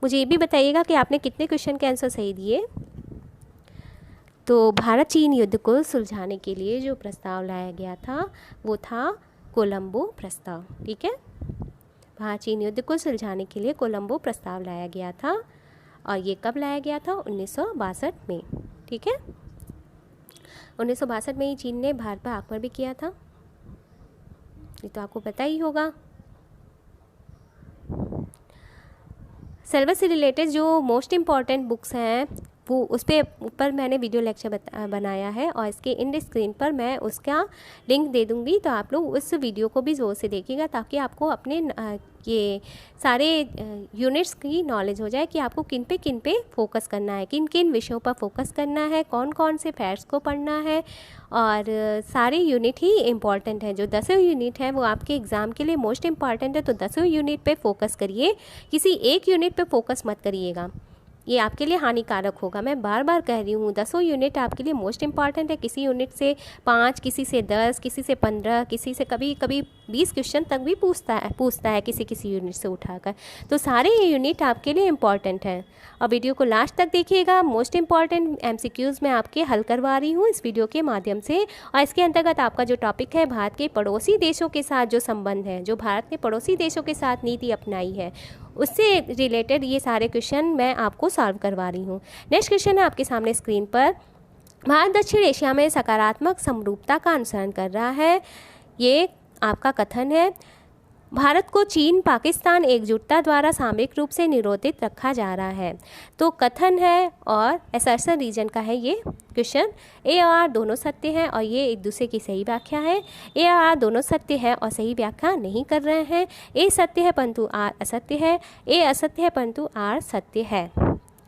मुझे ये भी बताइएगा कि आपने कितने क्वेश्चन के आंसर सही दिए। तो भारत चीन युद्ध को सुलझाने के लिए जो प्रस्ताव लाया गया था वो था कोलंबो प्रस्ताव। ठीक है, भारत चीन युद्ध को सुलझाने के लिए कोलंबो प्रस्ताव लाया गया था और ये कब लाया गया था? 1962 में। ठीक है, 1962 में ही चीन ने भारत पर आक्रमण भी किया था, ये तो आपको पता ही होगा। सिलेबस से रिलेटेड जो मोस्ट इम्पॉर्टेंट बुक्स हैं वो उस पर ऊपर मैंने वीडियो लेक्चर बनाया है और इसके इन स्क्रीन पर मैं उसका लिंक दे दूँगी, तो आप लोग उस वीडियो को भी ज़ोर से देखिएगा ताकि आपको अपने ये सारे यूनिट्स की नॉलेज हो जाए कि आपको किन पे फोकस करना है, किन किन विषयों पर फोकस करना है, कौन कौन से फैक्ट्स को पढ़ना है। और सारे यूनिट ही इम्पॉर्टेंट हैं, जो 10 यूनिट है वो आपके एग्ज़ाम के लिए मोस्ट इम्पॉर्टेंट है, तो 10 यूनिट पे फोकस करिए, किसी एक यूनिट पे फोकस मत करिएगा, ये आपके लिए हानिकारक होगा। मैं बार बार कह रही हूँ 10 यूनिट आपके लिए मोस्ट इम्पॉर्टेंट है। किसी यूनिट से 5, किसी से 10, किसी से 15, किसी से कभी कभी 20 क्वेश्चन तक भी पूछता है किसी यूनिट से उठाकर। तो सारे ये यूनिट आपके लिए इम्पॉर्टेंट हैं और वीडियो को लास्ट तक देखिएगा। मोस्ट इम्पॉर्टेंट MCQs मैं आपके हल करवा रही हूँ इस वीडियो के माध्यम से। और इसके अंतर्गत आपका जो टॉपिक है भारत के पड़ोसी देशों के साथ जो संबंध है, जो भारत ने पड़ोसी देशों के साथ नीति अपनाई है, उससे रिलेटेड ये सारे क्वेश्चन मैं आपको सॉल्व करवा रही हूँ। नेक्स्ट क्वेश्चन है आपके सामने स्क्रीन पर। भारत दक्षिण एशिया में सकारात्मक समरूपता का अनुसरण कर रहा है, ये आपका कथन है। भारत को चीन पाकिस्तान एकजुटता द्वारा सामरिक रूप से निरोधित रखा जा रहा है, तो कथन है और असर्शन रीजन का है ये क्वेश्चन। ए और आर दोनों सत्य हैं और ये एक दूसरे की सही व्याख्या है। ए और आर दोनों सत्य है और सही व्याख्या नहीं कर रहे हैं। ए सत्य है परंतु आर असत्य है, ए असत्य है परंतु आर सत्य है।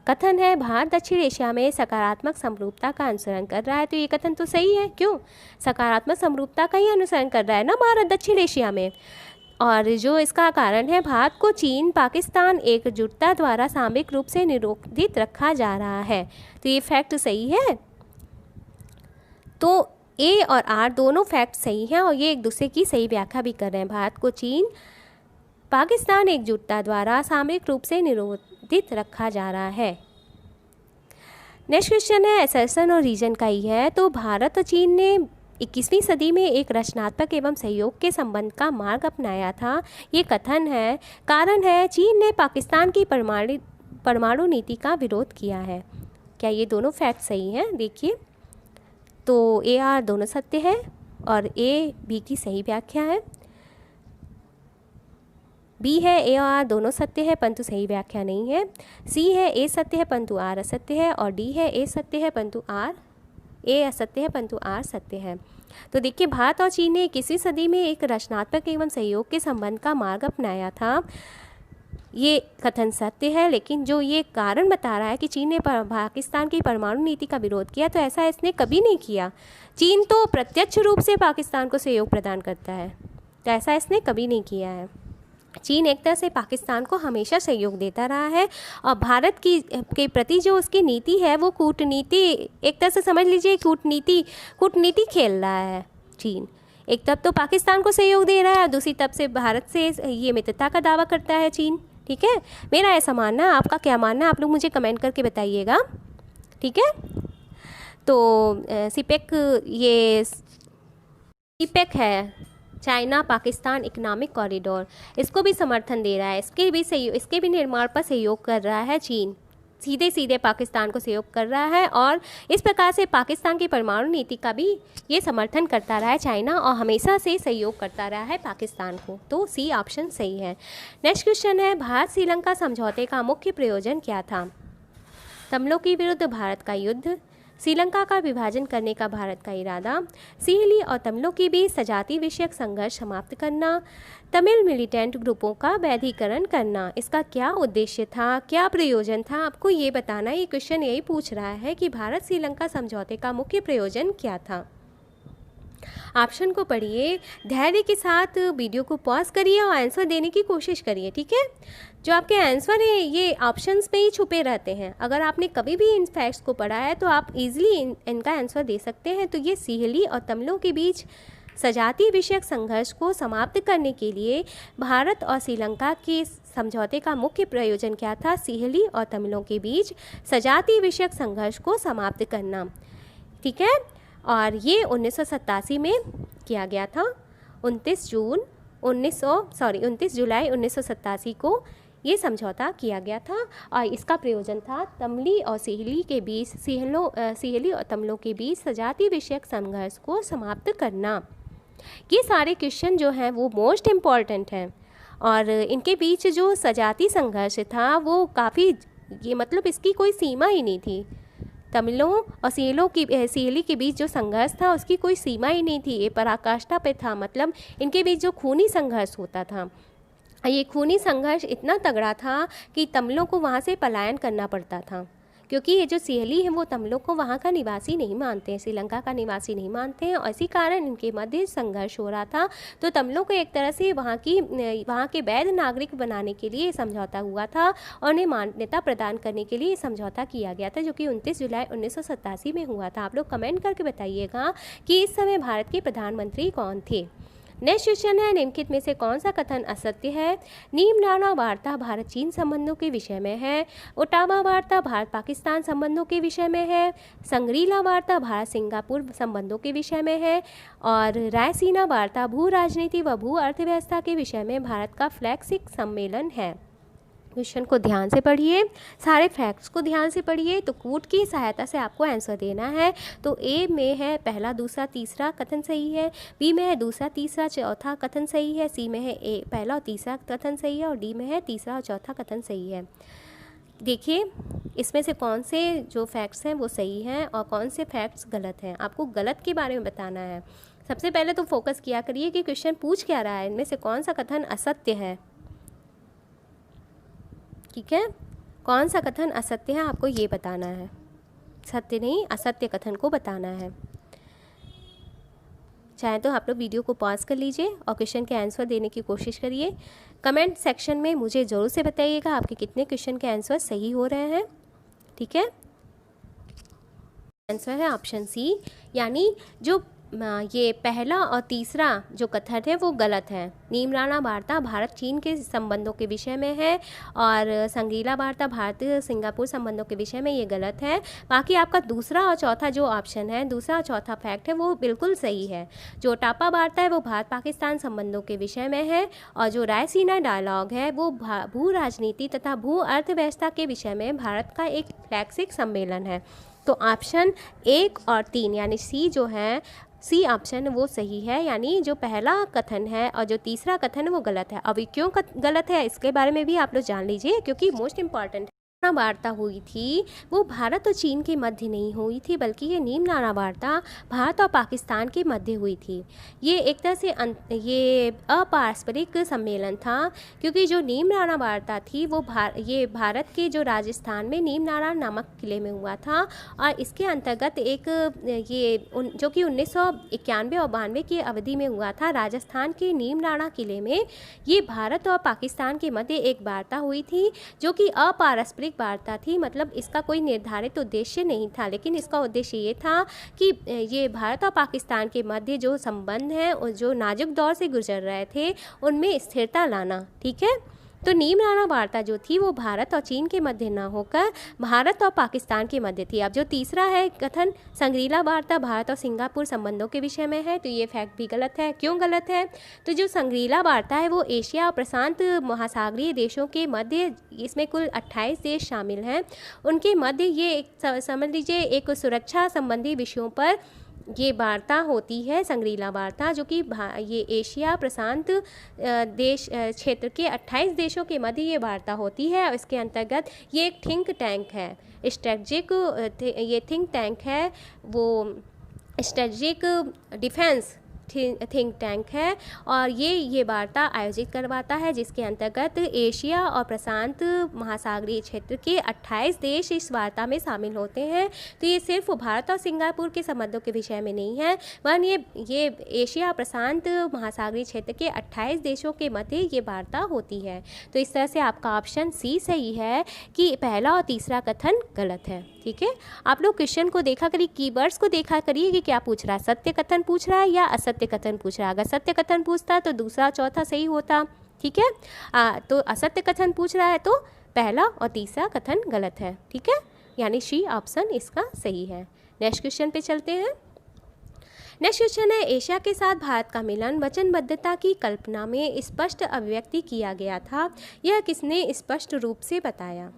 कथन है भारत दक्षिण एशिया में सकारात्मक समरूपता का अनुसरण कर रहा है, तो ये कथन तो सही है। क्यों? सकारात्मक समरूपता का ही अनुसरण कर रहा है ना भारत दक्षिण एशिया में। और जो इसका कारण है, भारत को चीन पाकिस्तान एकजुटता द्वारा सामरिक रूप से निरोधित रखा जा रहा है, तो ये फैक्ट सही है। तो ए और आर दोनों फैक्ट सही हैं और ये एक दूसरे की सही व्याख्या भी कर रहे हैं। भारत को चीन पाकिस्तान एकजुटता द्वारा सामरिक रूप से निरोधित रखा जा रहा है। नेक्स्ट क्वेश्चन है असर्शन और रीजन का ही है। तो भारत और चीन ने 21वीं सदी में एक रचनात्मक एवं सहयोग के संबंध का मार्ग अपनाया था, ये कथन है। कारण है चीन ने पाकिस्तान की परमाणु नीति का विरोध किया है। क्या ये दोनों फैक्ट सही हैं? देखिए, तो ए आर दोनों सत्य है और ए बी की सही व्याख्या है। बी है ए और आर दोनों सत्य है परंतु सही व्याख्या नहीं है। सी है ए सत्य है परंतु आर असत्य है और डी है ए सत्य है परंतु ए असत्य है परंतु आर सत्य है। तो देखिए, भारत और चीन ने 21वीं सदी में एक रचनात्मक एवं सहयोग के संबंध का मार्ग अपनाया था, ये कथन सत्य है। लेकिन जो ये कारण बता रहा है कि चीन ने पाकिस्तान की परमाणु नीति का विरोध किया, तो ऐसा इसने कभी नहीं किया। चीन तो प्रत्यक्ष रूप से पाकिस्तान को सहयोग प्रदान करता है, तो ऐसा इसने कभी नहीं किया है। चीन एक तरह से पाकिस्तान को हमेशा सहयोग देता रहा है और भारत के प्रति जो उसकी नीति है वो कूटनीति, एक तरह से समझ लीजिए कूटनीति खेल रहा है चीन। एक तरफ तो पाकिस्तान को सहयोग दे रहा है और दूसरी तरफ से भारत से ये मित्रता का दावा करता है चीन। ठीक है, मेरा ऐसा मानना है, आपका क्या मानना है आप लोग मुझे कमेंट करके बताइएगा। ठीक है, तो सीपेक है चाइना पाकिस्तान इकोनॉमिक कॉरिडोर, इसको भी समर्थन दे रहा है, इसके भी निर्माण पर सहयोग कर रहा है चीन, सीधे पाकिस्तान को सहयोग कर रहा है और इस प्रकार से पाकिस्तान की परमाणु नीति का भी ये समर्थन करता रहा है चाइना और हमेशा से सहयोग करता रहा है पाकिस्तान को। तो सी ऑप्शन सही है। नेक्स्ट क्वेश्चन है भारत श्रीलंका समझौते का मुख्य प्रयोजन क्या था? तमिलों के विरुद्ध भारत का युद्ध, श्रीलंका का विभाजन करने का भारत का इरादा, सिंहली और तमिलों के बीच सजाति विषयक संघर्ष समाप्त करना, तमिल मिलिटेंट ग्रुपों का वैधीकरण करना। इसका क्या उद्देश्य था, क्या प्रयोजन था, आपको ये बताना। ये क्वेश्चन यही पूछ रहा है कि भारत श्रीलंका समझौते का मुख्य प्रयोजन क्या था। ऑप्शन को पढ़िए, धैर्य के साथ वीडियो को पॉज करिए और आंसर देने की कोशिश करिए। ठीक है, जो आपके आंसर है ये ऑप्शंस में ही छुपे रहते हैं। अगर आपने कभी भी इन फैक्ट्स को पढ़ा है तो आप इजीली इनका आंसर दे सकते हैं। तो ये सिंहली और तमिलों के बीच सजाति विषयक संघर्ष को समाप्त करने के लिए भारत और श्रीलंका के समझौते का मुख्य प्रयोजन क्या था? सिंहली और तमिलों के बीच सजाति विषयक संघर्ष को समाप्त करना। ठीक है, और ये 1987 में किया गया था 29 जुलाई 1987 को ये समझौता किया गया था और इसका प्रयोजन था तमिली और सिहली के बीच सिहली और तमिलों के बीच सजातीय विषयक संघर्ष को समाप्त करना। ये सारे क्वेश्चन जो हैं वो मोस्ट इम्पॉर्टेंट हैं और इनके बीच जो सजातीय संघर्ष था वो काफ़ी, ये मतलब इसकी कोई सीमा ही नहीं थी। तमिलों और सिहली के बीच जो संघर्ष था उसकी कोई सीमा ही नहीं थी, ये पराकाष्ठा पे था। मतलब इनके बीच जो खूनी संघर्ष होता था, ये खूनी संघर्ष इतना तगड़ा था कि तमिलों को वहाँ से पलायन करना पड़ता था, क्योंकि ये जो सिहली है वो तमिलों को वहाँ का निवासी नहीं मानते हैं, श्रीलंका का निवासी नहीं मानते हैं और इसी कारण इनके मध्य संघर्ष हो रहा था। तो तमिलों को एक तरह से वहाँ के वैध नागरिक बनाने के लिए समझौता हुआ था और उन्हें मान्यता प्रदान करने के लिए समझौता किया गया था, जो कि 29 जुलाई 1987 में हुआ था। आप लोग कमेंट करके बताइएगा कि इस समय भारत के प्रधानमंत्री कौन थे। नेक्स्ट क्वेश्चन है, निम्नलिखित में से कौन सा कथन असत्य है। नीमराना वार्ता भारत चीन संबंधों के विषय में है। ओटावा वार्ता भारत पाकिस्तान संबंधों के विषय में है। संग्रीला वार्ता भारत सिंगापुर संबंधों के विषय में है। और रायसीना वार्ता भू राजनीति व भू अर्थव्यवस्था के विषय में भारत का फ्लैगशिप सम्मेलन है। क्वेश्चन को ध्यान से पढ़िए, सारे फैक्ट्स को ध्यान से पढ़िए, तो कोड की सहायता से आपको आंसर देना है। तो ए में है पहला दूसरा तीसरा कथन सही है, बी में है दूसरा तीसरा चौथा कथन सही है, सी में है ए पहला और तीसरा कथन सही है और डी में है तीसरा और चौथा कथन सही है। देखिए इसमें से कौन से जो फैक्ट्स हैं वो सही हैं और कौन से फैक्ट्स गलत हैं, आपको गलत के बारे में बताना है। सबसे पहले तो फोकस किया करिए कि क्वेश्चन पूछ क्या रहा है, इनमें से कौन सा कथन असत्य है। ठीक है, कौन सा कथन असत्य है आपको ये बताना है, सत्य नहीं असत्य कथन को बताना है। चाहे तो आप लोग वीडियो को पॉज कर लीजिए और क्वेश्चन के आंसर देने की कोशिश करिए। कमेंट सेक्शन में मुझे ज़रूर से बताइएगा आपके कितने क्वेश्चन के आंसर सही हो रहे हैं। ठीक है, आंसर है ऑप्शन सी, यानी जो ये पहला और तीसरा जो कथन है वो गलत है। नीमराना वार्ता भारत चीन के संबंधों के विषय में है और संग्रीला वार्ता भारत सिंगापुर संबंधों के विषय में ये गलत है। बाकी आपका दूसरा और चौथा जो ऑप्शन है, दूसरा और चौथा फैक्ट है वो बिल्कुल सही है। जो ओटावा वार्ता है वो भारत पाकिस्तान संबंधों के विषय में है और जो रायसीना डायलॉग है वो भू राजनीति तथा भू अर्थव्यवस्था के विषय में भारत का एक फ्लैगशिप सम्मेलन है। तो ऑप्शन 1 और 3 यानी सी जो है, सी ऑप्शन वो सही है, यानी जो पहला कथन है और जो तीसरा कथन है वो गलत है। अभी क्यों गलत है इसके बारे में भी आप लोग जान लीजिए, क्योंकि मोस्ट इम्पॉर्टेंट वार्ता हुई थी वो भारत और चीन के मध्य नहीं हुई थी, बल्कि ये नीमराना वार्ता भारत और पाकिस्तान के मध्य हुई थी। ये एक तरह से ये अपारस्परिक सम्मेलन था, क्योंकि जो नीमराना वार्ता थी वो ये भारत के जो राजस्थान में नीमराना नामक किले में हुआ था और इसके अंतर्गत एक जो कि 1991 और 92 की अवधि में हुआ था। राजस्थान के नीमराना किले में ये भारत और पाकिस्तान के मध्य एक वार्ता हुई थी, जो कि अपारस्परिक वार्ता थी। मतलब इसका कोई निर्धारित उद्देश्य नहीं था, लेकिन इसका उद्देश्य ये था कि ये भारत और पाकिस्तान के मध्य जो संबंध हैं और जो नाजुक दौर से गुजर रहे थे उनमें स्थिरता लाना। ठीक है, तो नीमराना वार्ता जो थी वो भारत और चीन के मध्य न होकर भारत और पाकिस्तान के मध्य थी। अब जो तीसरा है कथन, संग्रीला वार्ता भारत और सिंगापुर संबंधों के विषय में है, तो ये फैक्ट भी गलत है। क्यों गलत है? तो जो संग्रीला वार्ता है वो एशिया और प्रशांत महासागरीय देशों के मध्य, इसमें कुल 28 देश शामिल हैं, उनके मध्य ये एक समझ लीजिए एक सुरक्षा संबंधी विषयों पर ये वार्ता होती है, संग्रीला वार्ता, जो कि ये एशिया प्रशांत देश क्षेत्र के 28 देशों के मध्य ये वार्ता होती है। और इसके अंतर्गत ये एक थिंक टैंक है, स्ट्रेटजिक ये थिंक टैंक है, वो स्ट्रेटजिक डिफेंस थिंक टैंक है और ये वार्ता आयोजित करवाता है, जिसके अंतर्गत एशिया और प्रशांत महासागरीय क्षेत्र के 28 देश इस वार्ता में शामिल होते हैं। तो ये सिर्फ भारत और सिंगापुर के संबंधों के विषय में नहीं है, वरन ये एशिया प्रशांत महासागरीय क्षेत्र के 28 देशों के मध्य ये वार्ता होती है। तो इस तरह से आपका ऑप्शन सी सही है कि पहला और तीसरा कथन गलत है। ठीक है, आप लोग क्वेश्चन को देखा करिए, कीवर्ड्स को देखा करिए कि क्या पूछ रहा है, सत्य कथन पूछ रहा है या असत्य कथन पूछ रहा है। अगर सत्य कथन पूछता तो दूसरा चौथा सही होता। ठीक है, तो असत्य कथन पूछ रहा है तो पहला और तीसरा कथन गलत है। ठीक है, यानी सी ऑप्शन इसका सही है। नेक्स्ट क्वेश्चन पे चलते हैं। नेक्स्ट क्वेश्चन है, एशिया के साथ भारत का मिलन वचनबद्धता की कल्पना में स्पष्ट अभिव्यक्ति किया गया था, यह किसने स्पष्ट रूप से बताया?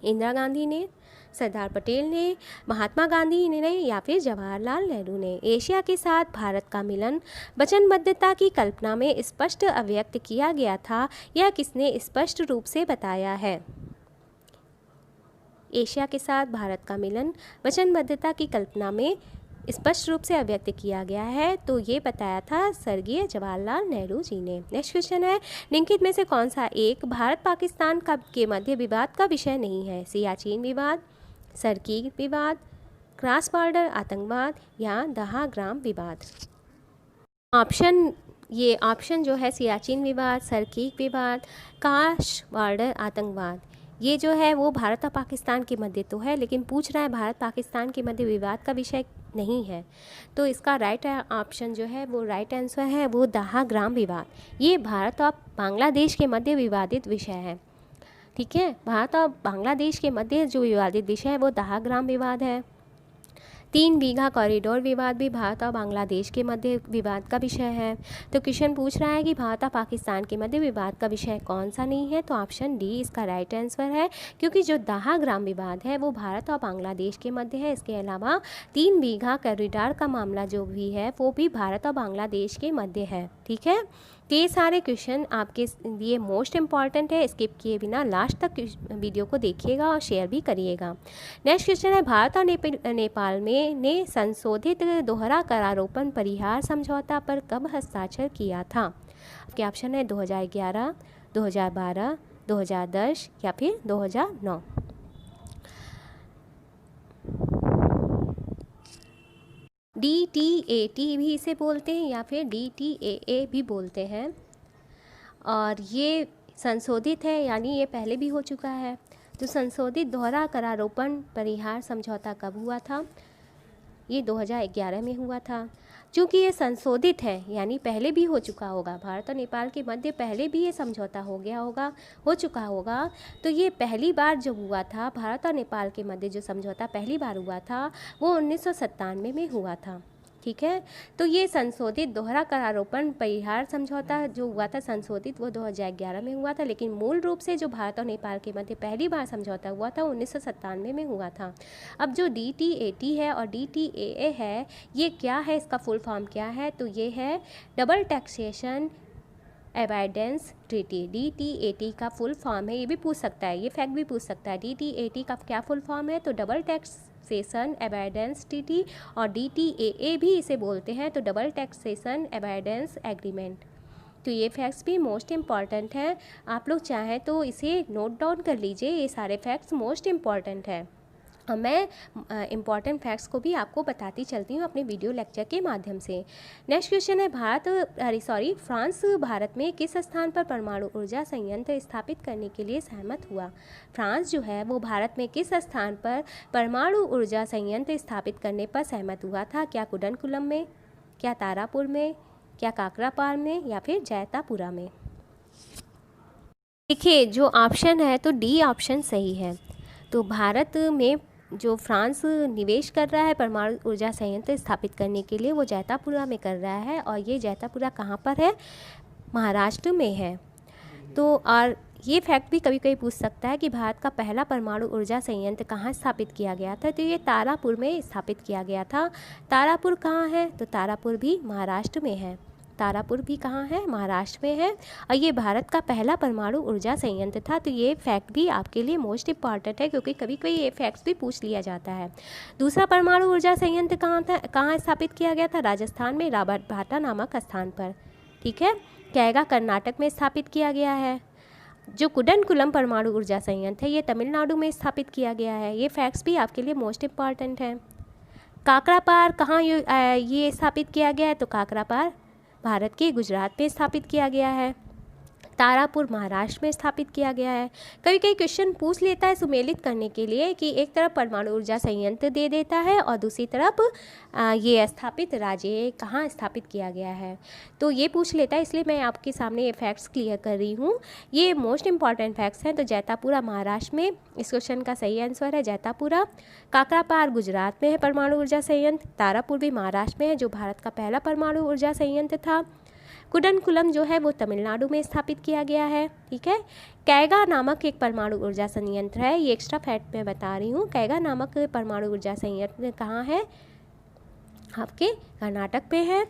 इंदिरा गांधी ने, सरदार पटेल ने, महात्मा गांधी ने या फिर जवाहरलाल नेहरू ने? एशिया के साथ भारत का मिलन वचनबद्धता की कल्पना में स्पष्ट अभिव्यक्त किया गया था, यह किसने स्पष्ट रूप से बताया है? एशिया के साथ भारत का मिलन वचनबद्धता की कल्पना में स्पष्ट रूप से अभिव्यक्त किया गया है, तो ये बताया था स्वर्गीय जवाहरलाल नेहरू जी ने। नेक्स्ट क्वेश्चन है, निम्नलिखित में से कौन सा एक भारत पाकिस्तान के मध्य विवाद का विषय नहीं है? सियाचिन विवाद, सरकीक विवाद, क्रॉस बॉर्डर आतंकवाद या दहाग्राम विवाद? ऑप्शन जो है सियाचिन विवाद, सरकीक विवाद, क्रॉस बॉर्डर आतंकवाद, ये जो है वो भारत और पाकिस्तान के मध्य तो है, लेकिन पूछ रहा है भारत पाकिस्तान के मध्य विवाद का विषय नहीं है, तो इसका राइट ऑप्शन जो है वो राइट आंसर है वो दहाग्राम विवाद। ये भारत और बांग्लादेश के मध्य विवादित विषय है। ठीक है, भारत और बांग्लादेश के मध्य जो विवादित विषय है वो दहाग्राम विवाद है। 3 बीघा कॉरिडोर विवाद भी भारत और बांग्लादेश के मध्य विवाद का विषय है। तो क्वेश्चन पूछ रहा है कि भारत और पाकिस्तान के मध्य विवाद का विषय कौन सा नहीं है, तो ऑप्शन डी इसका राइट आंसर है, क्योंकि जो दहाग्राम विवाद है वो भारत और बांग्लादेश के मध्य है। इसके अलावा 3 बीघा कॉरिडोर का मामला जो भी है वो भी भारत और बांग्लादेश के मध्य है। ठीक है, तो ये सारे क्वेश्चन आपके लिए मोस्ट इम्पॉर्टेंट है, स्किप किए बिना लास्ट तक वीडियो को देखिएगा और शेयर भी करिएगा। नेक्स्ट क्वेश्चन है, भारत और नेपाल में ने संशोधित दोहरा करारोपण परिहार समझौता पर कब हस्ताक्षर किया था? आपके ऑप्शन है 2011, 2012, 2010 या फिर 2009। DTAT भी इसे बोलते हैं या फिर DTAA भी बोलते हैं, और ये संशोधित है यानी ये पहले भी हो चुका है। तो संशोधित दोहरा करारोपण परिहार समझौता कब हुआ था? ये 2011 में हुआ था। चूँकि ये संशोधित है यानी पहले भी हो चुका होगा, भारत और नेपाल के मध्य पहले भी ये समझौता हो चुका होगा, तो ये पहली बार जो हुआ था भारत और नेपाल के मध्य जो समझौता पहली बार हुआ था वो 1997 में हुआ था। ठीक है, तो ये संशोधित दोहरा करारोपण परिहार समझौता जो हुआ था संशोधित वो 2011 में हुआ था, लेकिन मूल रूप से जो भारत और नेपाल के मध्य पहली बार समझौता हुआ था 1997 में हुआ था। अब जो DTAT है और DTAA है, ये क्या है, इसका फुल फॉर्म क्या है? तो ये है double taxation avoidance treaty. DTAT का फुल फॉर्म है, ये भी पूछ सकता है, ये फैक्ट भी पूछ सकता है। DTAT का क्या फुल फॉर्म है? तो डबल टैक्सेशन अवॉइडेंस ट्रीटी, और DTAA भी इसे बोलते हैं, तो डबल टैक्सेशन अवॉइडेंस एग्रीमेंट। तो ये फैक्ट्स भी मोस्ट इम्पॉर्टेंट हैं, आप लोग चाहें तो इसे नोट डाउन कर लीजिए, ये सारे फैक्ट्स मोस्ट इम्पॉर्टेंट हैं। और मैं इम्पॉर्टेंट फैक्ट्स को भी आपको बताती चलती हूँ अपने वीडियो लेक्चर के माध्यम से। नेक्स्ट क्वेश्चन है, फ्रांस भारत में किस स्थान पर परमाणु ऊर्जा संयंत्र स्थापित करने के लिए सहमत हुआ? फ्रांस जो है वो भारत में किस स्थान पर परमाणु ऊर्जा संयंत्र स्थापित करने पर सहमत हुआ था? क्या कुडनकुलम में, क्या तारापुर में, क्या काकरापार में या फिर जैतापुरा में? देखिए जो ऑप्शन है तो डी ऑप्शन सही है। तो भारत में जो फ्रांस निवेश कर रहा है परमाणु ऊर्जा संयंत्र स्थापित करने के लिए वो जैतापुरा में कर रहा है, और ये जैतापुरा कहाँ पर है? महाराष्ट्र में है। तो और ये फैक्ट भी कभी कभी पूछ सकता है कि भारत का पहला परमाणु ऊर्जा संयंत्र कहाँ स्थापित किया गया था? तो ये तारापुर में स्थापित किया गया था। तारापुर कहाँ है? तो तारापुर भी महाराष्ट्र में है। तारापुर भी कहाँ है? महाराष्ट्र में है, और ये भारत का पहला परमाणु ऊर्जा संयंत्र था। तो ये फैक्ट भी आपके लिए मोस्ट इम्पॉर्टेंट है, क्योंकि कभी कभी ये फैक्ट्स भी पूछ लिया जाता है। दूसरा परमाणु ऊर्जा संयंत्र कहाँ स्थापित किया गया था? राजस्थान में राबर्ट भाटा नामक स्थान पर। ठीक है, कैगा कर्नाटक में स्थापित किया गया है। जो कुडनकुलम परमाणु ऊर्जा संयंत्र है ये तमिलनाडु में स्थापित किया गया है। ये फैक्ट्स भी आपके लिए मोस्ट इम्पॉर्टेंट हैं। काकरापार कहाँ ये स्थापित किया गया है? तो काकरापार भारत के गुजरात में स्थापित किया गया है। तारापुर महाराष्ट्र में स्थापित किया गया है। कभी कभी क्वेश्चन पूछ लेता है सुमेलित करने के लिए कि एक तरफ परमाणु ऊर्जा संयंत्र दे देता है और दूसरी तरफ ये स्थापित राज्य कहाँ स्थापित किया गया है, तो ये पूछ लेता है, इसलिए मैं आपके सामने ये फैक्ट्स क्लियर कर रही हूँ। ये मोस्ट इंपॉर्टेंट फैक्ट्स हैं। तो जैतापुरा महाराष्ट्र में इस क्वेश्चन का सही आंसर है जैतापुरा। काकरापार गुजरात में है परमाणु ऊर्जा संयंत्र। तारापुर भी महाराष्ट्र में है जो भारत का पहला परमाणु ऊर्जा संयंत्र था। कुडनकुलम जो है वो तमिलनाडु में स्थापित किया गया है। ठीक है। कैगा नामक एक परमाणु ऊर्जा संयंत्र है, ये एक्स्ट्रा फैक्ट मैं बता रही हूँ। कैगा नामक परमाणु ऊर्जा संयंत्र कहाँ है, आपके कर्नाटक में है।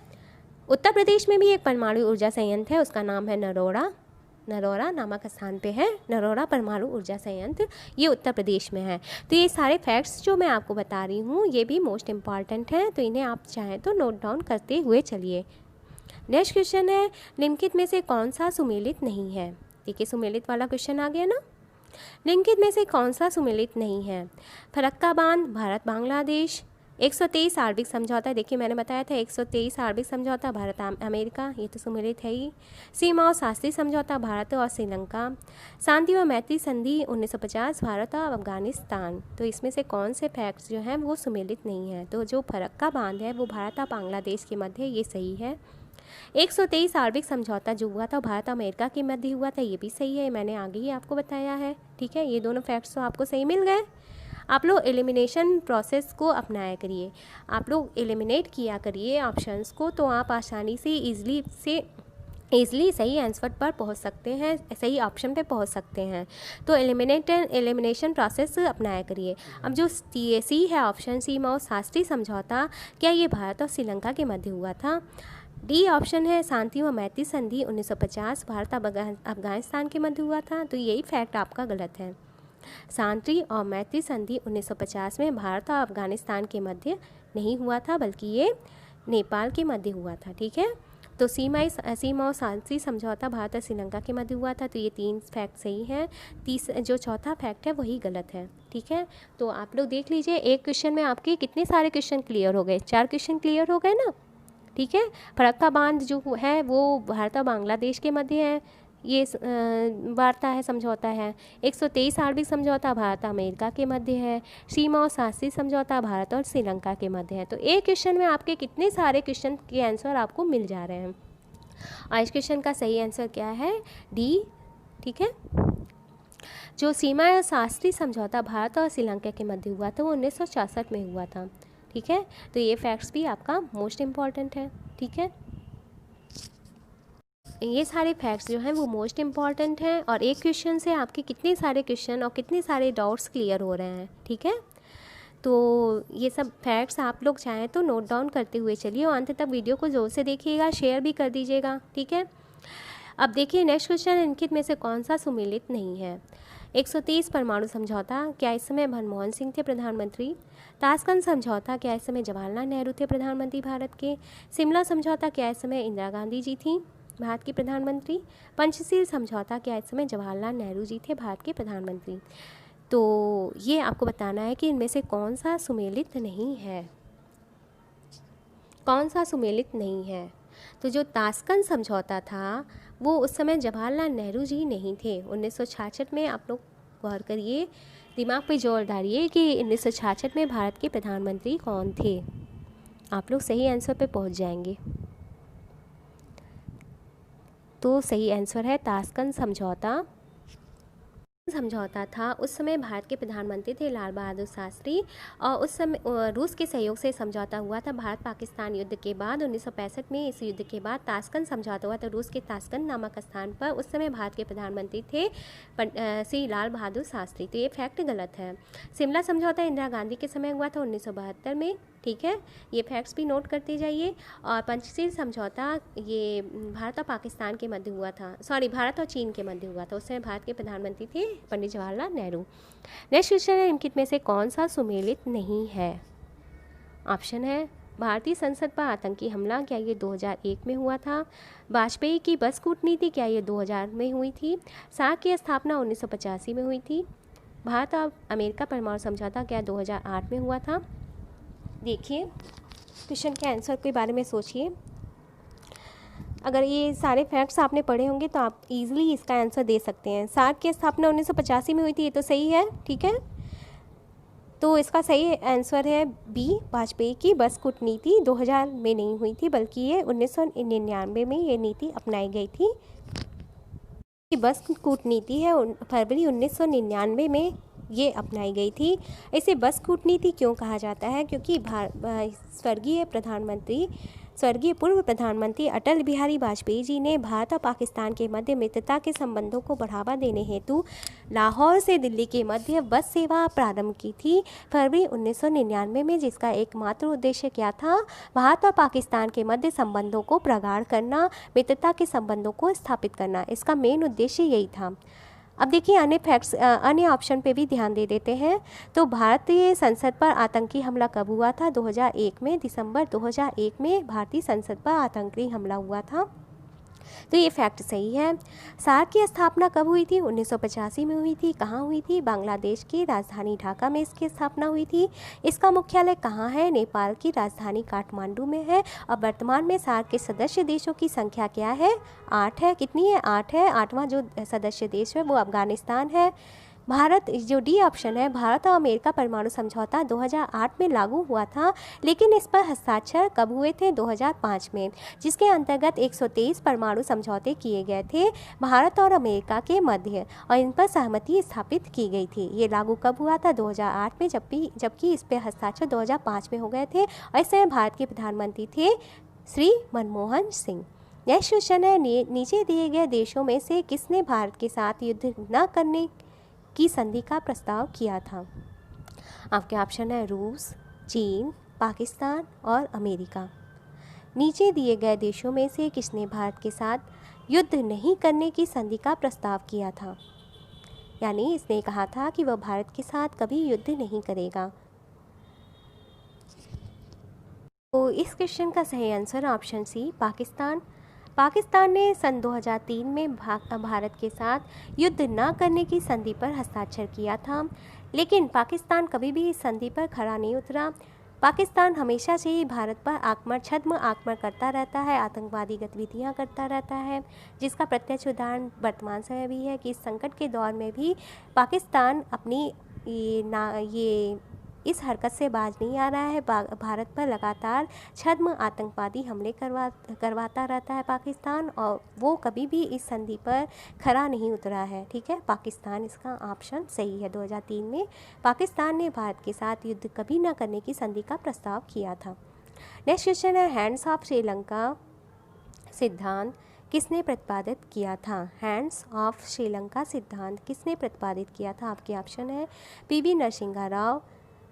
उत्तर प्रदेश में भी एक परमाणु ऊर्जा संयंत्र है, उसका नाम है नरोरा नामक स्थान पे है नरोरा परमाणु ऊर्जा संयंत्र, ये उत्तर प्रदेश में है। तो ये सारे फैक्ट्स जो मैं आपको बता रही हूँ ये भी मोस्ट इम्पॉर्टेंट हैं, तो इन्हें आप चाहें तो नोट डाउन करते हुए चलिए। नेक्स्ट क्वेश्चन है निम्नलिखित में से कौन सा सुमेलित नहीं है। देखिए सुमेलित वाला क्वेश्चन आ गया ना। निम्नलिखित में से कौन सा सुमेलित नहीं है। फरक्का बांध भारत बांग्लादेश, 123 आणविक समझौता, देखिए मैंने बताया था 123 आणविक समझौता भारत अमेरिका, ये तो सुमेलित है ही। सीमा और शास्त्री समझौता भारत और श्रीलंका, शांति व मैत्री संधि 1950 भारत और अफगानिस्तान। तो इसमें से कौन से फैक्ट्स जो हैं वो सुमेलित नहीं है। तो जो फरक्का बांध है वो भारत और बांग्लादेश के मध्य, ये सही है। 123 आणविक समझौता जो हुआ था भारत और अमेरिका के मध्य हुआ था, ये भी सही है, मैंने आगे ही आपको बताया है। ठीक है, ये दोनों फैक्ट्स तो आपको सही मिल गए। आप लोग एलिमिनेशन प्रोसेस को अपनाया करिए, आप लोग एलिमिनेट किया करिए ऑप्शंस को, तो आप आसानी से ईज़िली सही आंसर पर पहुंच सकते हैं, सही ऑप्शन पे पहुंच सकते हैं। तो एलिमिनेशन प्रोसेस अपनाया करिए। अब जो सी है ऑप्शन सी में शास्त्री समझौता, क्या ये भारत और श्रीलंका के मध्य हुआ था। डी ऑप्शन है शांति व मैत्री संधि 1950 भारत और अफगानिस्तान के मध्य हुआ था, तो यही फैक्ट आपका गलत है। शांति और मैत्री संधि 1950 में भारत और अफगानिस्तान के मध्य नहीं हुआ था, बल्कि ये नेपाल के मध्य हुआ था। ठीक है, तो सीमा और शांति समझौता भारत और श्रीलंका के मध्य हुआ था, तो ये 3 फैक्ट सही हैं। जो चौथा फैक्ट है वही गलत है। ठीक है, तो आप लोग देख लीजिए एक क्वेश्चन में आपके कितने सारे क्वेश्चन क्लियर हो गए, 4 क्वेश्चन क्लियर हो गए ना। ठीक है, फरक्का बांध जो है वो भारत और बांग्लादेश के मध्य है, ये वार्ता है, समझौता है। 123 आणविक समझौता भारत और अमेरिका के मध्य है। सीमा और शास्त्री समझौता भारत और श्रीलंका के मध्य है। तो एक क्वेश्चन में आपके कितने सारे क्वेश्चन के आंसर आपको मिल जा रहे हैं। और इस क्वेश्चन का सही आंसर क्या है, डी। ठीक है, जो सीमा और शास्त्री समझौता भारत और श्रीलंका के मध्य हुआ था वो 1966 में हुआ था। ठीक है, तो ये फैक्ट्स भी आपका मोस्ट इम्पॉर्टेंट है। ठीक है, ये सारे फैक्ट्स जो हैं वो मोस्ट इम्पॉर्टेंट हैं, और एक क्वेश्चन से आपके कितने सारे क्वेश्चन और कितने सारे डाउट्स क्लियर हो रहे हैं। ठीक है, तो ये सब फैक्ट्स आप लोग चाहें तो नोट डाउन करते हुए चलिए और अंत तक वीडियो को जोर से देखिएगा, शेयर भी कर दीजिएगा। ठीक है, अब देखिए नेक्स्ट क्वेश्चन, निम्नलिखित में से कौन सा सुमेलित नहीं है। 130 परमाणु समझौता, क्या इस समय मनमोहन सिंह थे प्रधानमंत्री। ताशकंद समझौता, क्या इस समय जवाहरलाल नेहरू थे प्रधानमंत्री भारत के। शिमला समझौता, क्या इस समय इंदिरा गांधी जी थी भारत की प्रधानमंत्री। पंचशील समझौता, क्या इस समय जवाहरलाल नेहरू जी थे भारत के प्रधानमंत्री। तो ये आपको बताना है कि इनमें से कौन सा सुमेलित नहीं है, कौन सा सुमेलित नहीं है। तो जो ताशकंद समझौता था वो उस समय जवाहरलाल नेहरू जी नहीं थे, 1966 में। आप लोग गौर करिए, दिमाग पे जोर डालिए कि 1966 में भारत के प्रधानमंत्री कौन थे, आप लोग सही आंसर पे पहुंच जाएंगे। तो सही आंसर है ताशकंद समझौता था। उस समय भारत के प्रधानमंत्री थे लाल बहादुर शास्त्री, और उस समय रूस के सहयोग से समझौता हुआ था भारत पाकिस्तान युद्ध के बाद 1965 में। इस युद्ध के बाद ताशकंद समझौता हुआ था रूस के ताशकंद नामक स्थान पर। उस समय भारत के प्रधानमंत्री थे श्री लाल बहादुर शास्त्री, तो ये फैक्ट गलत है। शिमला समझौता इंदिरा गांधी के समय हुआ था 1972 में। ठीक है, ये फैक्ट्स भी नोट करते जाइए। और पंचशील समझौता ये भारत और पाकिस्तान के मध्य हुआ था, भारत और चीन के मध्य हुआ था। उस समय भारत के प्रधानमंत्री थे पंडित जवाहरलाल नेहरू। नेक्स्ट क्वेश्चन है, निम्नलिखित में से कौन सा सुमेलित नहीं है। ऑप्शन है भारतीय संसद पर आतंकी हमला, क्या ये 2001 में हुआ था। वाजपेयी की बस कूटनीति, क्या ये 2000 में हुई थी। सार्क की स्थापना 1985 में हुई थी। भारत और अमेरिका परमाणु समझौता, क्या 2008 में हुआ था। देखिए क्वेश्चन के आंसर के बारे में सोचिए। अगर ये सारे फैक्ट्स आपने पढ़े होंगे तो आप इजीली इसका आंसर दे सकते हैं। सार्क की स्थापना 1985 में हुई थी, ये तो सही है, ठीक है। तो इसका सही आंसर है बी, वाजपेयी की बस कूटनीति 2000 में नहीं हुई थी, बल्कि ये 1999 में ये नीति अपनाई गई थी। बस कूटनीति है फरवरी 1999 में ये अपनाई गई थी। इसे बस कूटनीति क्यों कहा जाता है? क्योंकि स्वर्गीय पूर्व प्रधानमंत्री अटल बिहारी वाजपेयी जी ने भारत और पाकिस्तान के मध्य मित्रता के संबंधों को बढ़ावा देने हेतु लाहौर से दिल्ली के मध्य बस सेवा प्रारंभ की थी फरवरी 1999 में, जिसका एकमात्र उद्देश्य क्या था? भारत और पाकिस्तान के मध्य संबंधों को प्रगाढ़ करना, मित्रता के संबंधों को स्थापित करना, इसका मेन उद्देश्य यही था। अब देखिए अन्य ऑप्शन पे भी ध्यान दे देते हैं। तो भारतीय संसद पर आतंकी हमला कब हुआ था? 2001 में, दिसंबर 2001 में भारतीय संसद पर आतंकी हमला हुआ था। तो ये फैक्ट सही है। सार्क की स्थापना कब हुई थी? 1985 में हुई थी। कहाँ हुई थी? बांग्लादेश की राजधानी ढाका में इसकी स्थापना हुई थी। इसका मुख्यालय कहाँ है? नेपाल की राजधानी काठमांडू में है। और वर्तमान में सार्क के सदस्य देशों की संख्या क्या है? 8 है। कितनी है? 8 है। 8वां जो सदस्य देश है वो अफगानिस्तान है। भारत, जो डी ऑप्शन है, भारत और अमेरिका परमाणु समझौता 2008 में लागू हुआ था, लेकिन इस पर हस्ताक्षर कब हुए थे? 2005 में, जिसके अंतर्गत 123 परमाणु समझौते किए गए थे भारत और अमेरिका के मध्य, और इन पर सहमति स्थापित की गई थी। ये लागू कब हुआ था? 2008 में, जबकि इस पर हस्ताक्षर 2005 में हो गए थे, और इस समय भारत के प्रधानमंत्री थे श्री मनमोहन सिंह। नेक्स्ट क्वेश्चन है, नीचे दिए गए देशों में से किसने भारत के साथ युद्ध न करने की संधि का प्रस्ताव किया था? आपके ऑप्शन है रूस, चीन, पाकिस्तान और अमेरिका। नीचे दिए गए देशों में से किसने भारत के साथ युद्ध नहीं करने की संधि का प्रस्ताव किया था? यानी इसने कहा था कि वह भारत के साथ कभी युद्ध नहीं करेगा। तो इस क्वेश्चन का सही answer option C, Pakistan. Pakistan ने सन 2003 में भारत के साथ युद्ध न करने की संधि पर हस्ताक्षर किया था, लेकिन पाकिस्तान कभी भी इस संधि पर खरा नहीं उतरा। पाकिस्तान हमेशा से ही भारत पर छद्म आक्रमण करता रहता है, आतंकवादी गतिविधियां करता रहता है, जिसका प्रत्यक्ष उदाहरण वर्तमान समय भी है कि इस संकट के दौर में भी पाकिस्तान अपनी इस हरकत से बाज नहीं आ रहा है। भारत पर लगातार छद्म आतंकवादी हमले करवाता रहता है पाकिस्तान, और वो कभी भी इस संधि पर खरा नहीं उतरा है। ठीक है, पाकिस्तान इसका ऑप्शन सही है। 2003 में पाकिस्तान ने भारत के साथ युद्ध कभी न करने की संधि का प्रस्ताव किया था। नेक्स्ट क्वेश्चन है, हैंड्स ऑफ श्रीलंका सिद्धांत किसने प्रतिपादित किया था? हैंड्स ऑफ श्रीलंका सिद्धांत किसने प्रतिपादित किया था? आपके ऑप्शन है PV नरसिंहा राव,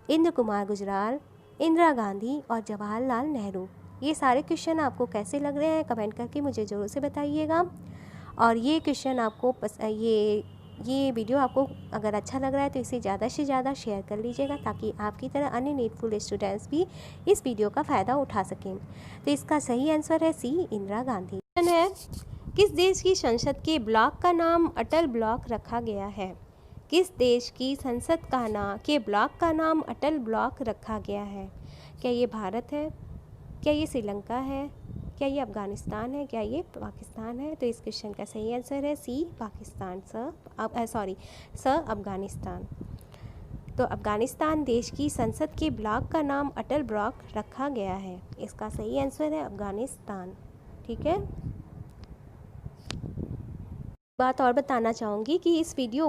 इंद्र कुमार गुजराल, इंदिरा गांधी और जवाहरलाल नेहरू। ये सारे क्वेश्चन आपको कैसे लग रहे हैं कमेंट करके मुझे ज़रूर से बताइएगा। और ये क्वेश्चन आपको ये वीडियो आपको अगर अच्छा लग रहा है तो इसे ज़्यादा से ज़्यादा शेयर कर लीजिएगा, ताकि आपकी तरह अन्य नीडफुल स्टूडेंट्स भी इस वीडियो का फ़ायदा उठा सकें। तो इसका सही आंसर है सी, इंदिरा गांधी। क्वेश्चन है, किस देश की संसद के ब्लॉक का नाम अटल ब्लॉक रखा गया है? किस देश की संसद के ब्लॉक का नाम अटल ब्लॉक रखा गया है? क्या ये भारत है? क्या ये श्रीलंका है? क्या ये अफ़गानिस्तान है? क्या ये पाकिस्तान है? तो इस क्वेश्चन का सही आंसर है सी, पाकिस्तान। अफ़गानिस्तान। तो अफ़गानिस्तान देश की संसद के ब्लॉक का नाम अटल ब्लॉक रखा गया है। इसका सही आंसर है अफ़गानिस्तान। ठीक है, बात और बताना चाहूँगी कि इस वीडियो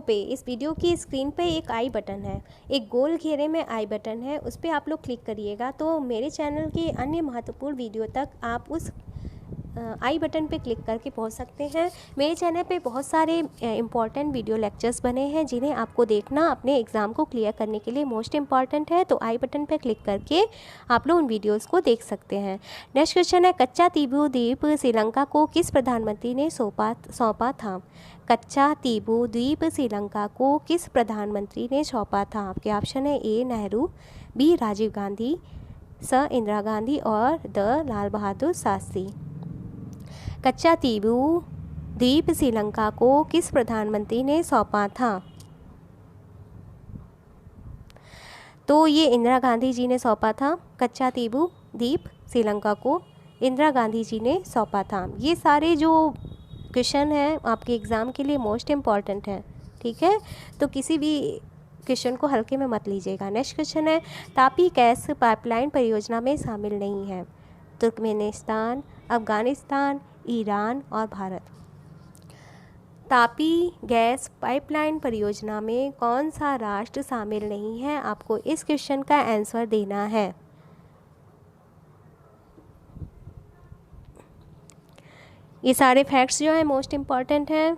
की स्क्रीन पे एक आई बटन है, एक गोल घेरे में आई बटन है, उस पर आप लोग क्लिक करिएगा तो मेरे चैनल के अन्य महत्वपूर्ण वीडियो तक आप उस आई बटन पे क्लिक करके पहुंच सकते हैं। मेरे चैनल पे बहुत सारे इम्पॉर्टेंट वीडियो लेक्चर्स बने हैं जिन्हें आपको देखना अपने एग्ज़ाम को क्लियर करने के लिए मोस्ट इम्पॉर्टेंट है। तो आई बटन पे क्लिक करके आप लोग उन वीडियोस को देख सकते हैं। नेक्स्ट क्वेश्चन है, कच्चा तीबू द्वीप श्रीलंका को किस प्रधानमंत्री ने सौंपा था? कच्चा तीबू द्वीप श्रीलंका को किस प्रधानमंत्री ने सौंपा था? आपके ऑप्शन है ए नेहरू, बी राजीव गांधी, स इंदिरा गांधी और द लाल बहादुर शास्त्री। कच्चा तीबू द्वीप श्रीलंका को किस प्रधानमंत्री ने सौंपा था? तो ये इंदिरा गांधी जी ने सौंपा था कच्चा तीबू द्वीप श्रीलंका को। इंदिरा गांधी जी ने सौंपा था। ये सारे जो क्वेश्चन हैं आपके एग्ज़ाम के लिए मोस्ट इम्पॉर्टेंट हैं, ठीक है। तो किसी भी क्वेश्चन को हल्के में मत लीजिएगा। नेक्स्ट क्वेश्चन है, तापी गैस पाइपलाइन परियोजना में शामिल नहीं है तुर्कमेनिस्तान, अफ़गानिस्तान, ईरान और भारत। तापी गैस पाइपलाइन परियोजना में कौन सा राष्ट्र शामिल नहीं है? आपको इस क्वेश्चन का आंसर देना है। ये सारे फैक्ट्स जो हैं मोस्ट इम्पॉर्टेंट हैं।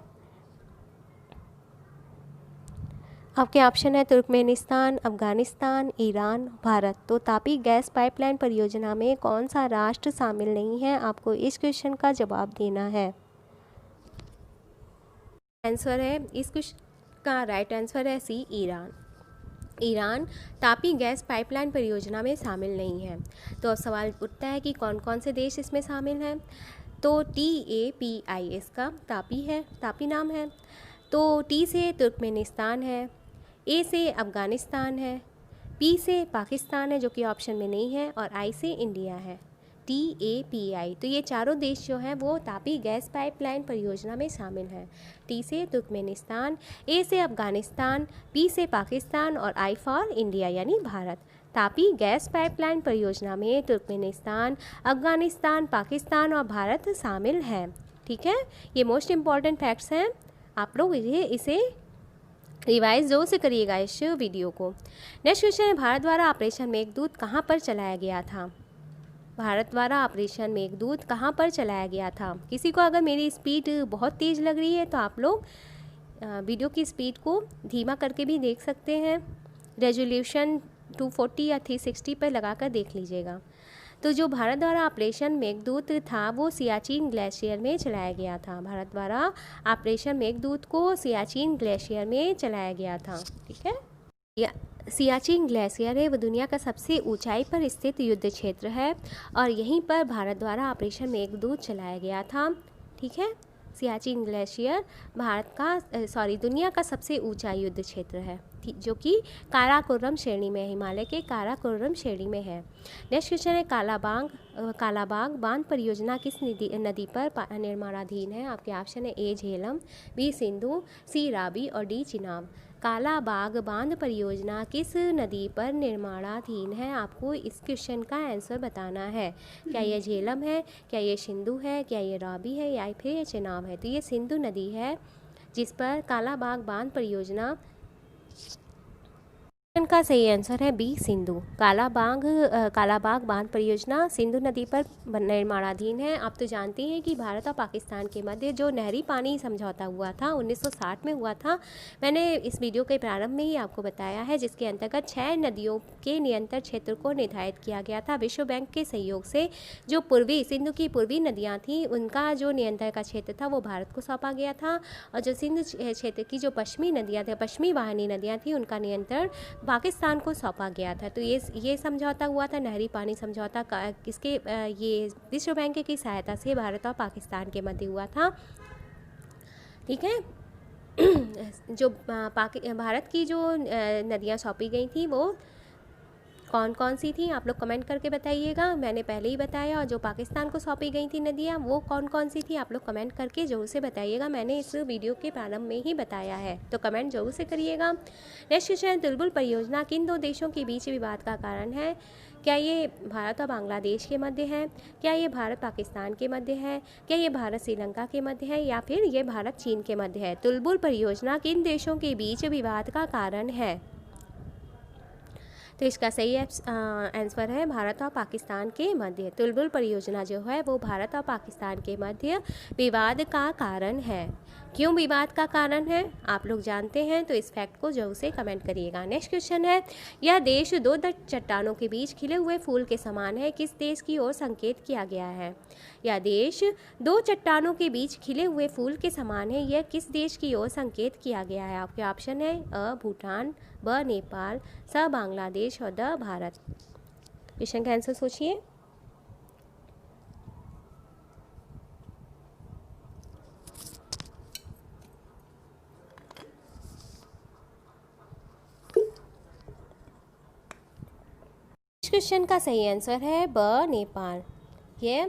आपके ऑप्शन है तुर्कमेनिस्तान, अफ़गानिस्तान, ईरान, भारत। तो तापी गैस पाइपलाइन परियोजना में कौन सा राष्ट्र शामिल नहीं है? आपको इस क्वेश्चन का जवाब देना है। आंसर है इस क्वेश्चन का राइट आंसर है C, Iran. Iran TAPI gas pipeline परियोजना में शामिल नहीं है। तो अब सवाल उठता है कि कौन कौन से देश इसमें शामिल हैं। तो TAPI इसका तापी नाम है। तो टी से तुर्कमेनिस्तान है, ए से अफ़गानिस्तान है, पी से पाकिस्तान है जो कि ऑप्शन में नहीं है, और आई से इंडिया है। TAPI। तो ये चारों देश जो हैं वो तापी गैस पाइपलाइन परियोजना में शामिल हैं। टी से तुर्कमेनिस्तान, ए से अफ़गानिस्तान, पी से पाकिस्तान और आई फॉर इंडिया यानी भारत। तापी गैस पाइपलाइन परियोजना में तुर्कमेनिस्तान, अफ़गानिस्तान, पाकिस्तान और भारत शामिल हैं, ठीक है। ये मोस्ट इम्पॉर्टेंट फैक्ट्स हैं, आप लोग इसे रिवाइज जोर से करिएगा इस वीडियो को। नेक्स्ट क्वेश्चन है, भारत द्वारा ऑपरेशन मेघदूत कहाँ पर चलाया गया था? भारत द्वारा ऑपरेशन मेघदूत कहाँ पर चलाया गया था? किसी को अगर मेरी स्पीड बहुत तेज़ लग रही है तो आप लोग वीडियो की स्पीड को धीमा करके भी देख सकते हैं। रेजोल्यूशन 240 या 360 पर लगाकर देख लीजिएगा। तो जो भारत द्वारा ऑपरेशन मेघदूत था वो सियाचिन ग्लेशियर में चलाया गया था। भारत द्वारा ऑपरेशन मेघदूत को सियाचिन ग्लेशियर में चलाया गया था, ठीक है। सियाचिन ग्लेशियर है वो दुनिया का सबसे ऊंचाई पर स्थित युद्ध क्षेत्र है और यहीं पर भारत द्वारा ऑपरेशन मेघदूत चलाया गया था, ठीक है। सियाचिन ग्लेशियर दुनिया का सबसे ऊंचा युद्ध क्षेत्र है जो कि काराकोरम श्रेणी में है, हिमालय के काराकोरम श्रेणी में है। नेक्स्ट क्वेश्चन है, कालाबाग बांध परियोजना किस नदी पर निर्माणाधीन है? आपके ऑप्शन है ए झेलम, बी सिंधु, सी रावी और डी चिनाब। कालाबाग बांध परियोजना किस नदी पर निर्माणाधीन है? आपको इस क्वेश्चन का आंसर बताना है। क्या ये झेलम है, क्या ये सिंधु है, क्या ये रावी है या फिर ये चिनाब है? तो ये सिंधु नदी है जिस पर कालाबाग बांध परियोजना का सही आंसर है बी सिंधु। कालाबाग बांध परियोजना सिंधु नदी पर निर्माणाधीन है। आप तो जानते हैं कि भारत और पाकिस्तान के मध्य जो नहरी पानी समझौता हुआ था 1960 में हुआ था। मैंने इस वीडियो के प्रारंभ में ही आपको बताया है, जिसके अंतर्गत 6 नदियों के नियंत्रण क्षेत्र को निर्धारित किया गया था विश्व बैंक के सहयोग से। जो सिंधु की पूर्वी नदियाँ थीं उनका जो नियंत्रण का क्षेत्र था वो भारत को सौंपा गया था, और जो सिंधु क्षेत्र की जो पश्चिमी नदियाँ थी, पश्चिमी वाहिनी नदियाँ थीं, उनका नियंत्रण पाकिस्तान को सौंपा गया था। तो ये समझौता हुआ था नहरी पानी समझौता किसके ये विश्व बैंक की सहायता से भारत और पाकिस्तान के मध्य हुआ था, ठीक है। जो भारत की जो नदियाँ सौंपी गई थी वो कौन कौन सी थी आप लोग कमेंट करके बताइएगा। मैंने पहले ही बताया, और जो पाकिस्तान को सौंपी गई थी नदियाँ वो कौन कौन सी थी आप लोग कमेंट करके ज़रूर से बताइएगा। मैंने इस वीडियो के प्रारंभ में ही बताया है, तो कमेंट जरूर से करिएगा। नेक्स्ट क्वेश्चन, तुलबुल परियोजना किन 2 देशों के बीच विवाद का कारण है? क्या ये भारत और बांग्लादेश के मध्य है, क्या ये भारत पाकिस्तान के मध्य है, क्या ये भारत श्रीलंका के मध्य है, या फिर ये भारत चीन के मध्य है? तुलबुल परियोजना किन देशों के बीच विवाद का कारण है? तो इसका सही आंसर है भारत और पाकिस्तान के मध्य। तुलबुल परियोजना जो है वो भारत और पाकिस्तान के मध्य विवाद का कारण है। क्यों विवाद का कारण है आप लोग जानते हैं, तो इस फैक्ट को जरूर से कमेंट करिएगा। नेक्स्ट क्वेश्चन है, यह देश 2 चट्टानों के बीच खिले हुए फूल के समान है, किस देश की ओर संकेत किया गया है? यह देश 2 चट्टानों के बीच खिले हुए फूल के समान है, यह किस देश की ओर संकेत किया गया है? आपके ऑप्शन है अ भूटान, ब नेपाल, स बांग्लादेश और द भारत। क्वेश्चन का आंसर सोचिए। क्वेश्चन का सही आंसर है ब नेपाल। ये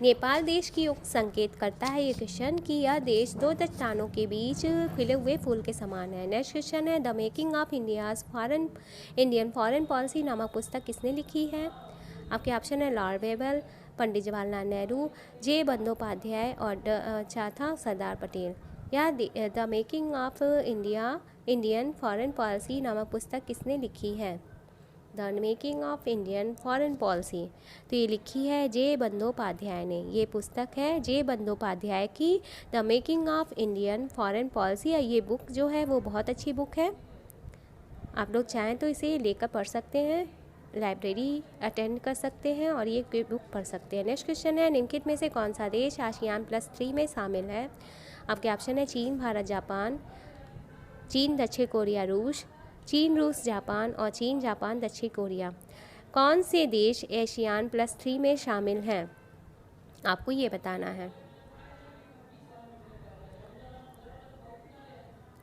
नेपाल देश की ओर संकेत करता है ये क्वेश्चन कि यह देश दो चट्टानों के बीच खिले हुए फूल के समान है। नेक्स्ट क्वेश्चन है, the making of Indian foreign policy नामक पुस्तक किसने लिखी है? आपके ऑप्शन है लॉर्ड वेबल, पंडित जवाहरलाल नेहरू, जे बंदोपाध्याय और चौथा सरदार पटेल। या the making of Indian foreign policy नामक पुस्तक किसने लिखी है? The making of Indian foreign policy, तो ये लिखी है जे बंदोपाध्याय ने। ये पुस्तक है जे बंदोपाध्याय की, the making of Indian foreign policy. ये बुक जो है वो बहुत अच्छी बुक है, आप लोग चाहें तो इसे लेकर पढ़ सकते हैं, लाइब्रेरी अटेंड कर सकते हैं और ये बुक पढ़ सकते हैं। नेक्स्ट क्वेश्चन है, निम्नलिखित में से कौन सा देश ASEAN+3 में शामिल है? आपके ऑप्शन है चीन, भारत, जापान, चीन, दक्षिण कोरिया, रूस, चीन, रूस, जापान और चीन, जापान, दक्षिण कोरिया। कौन से देश ASEAN+3 में शामिल हैं? आपको ये बताना है।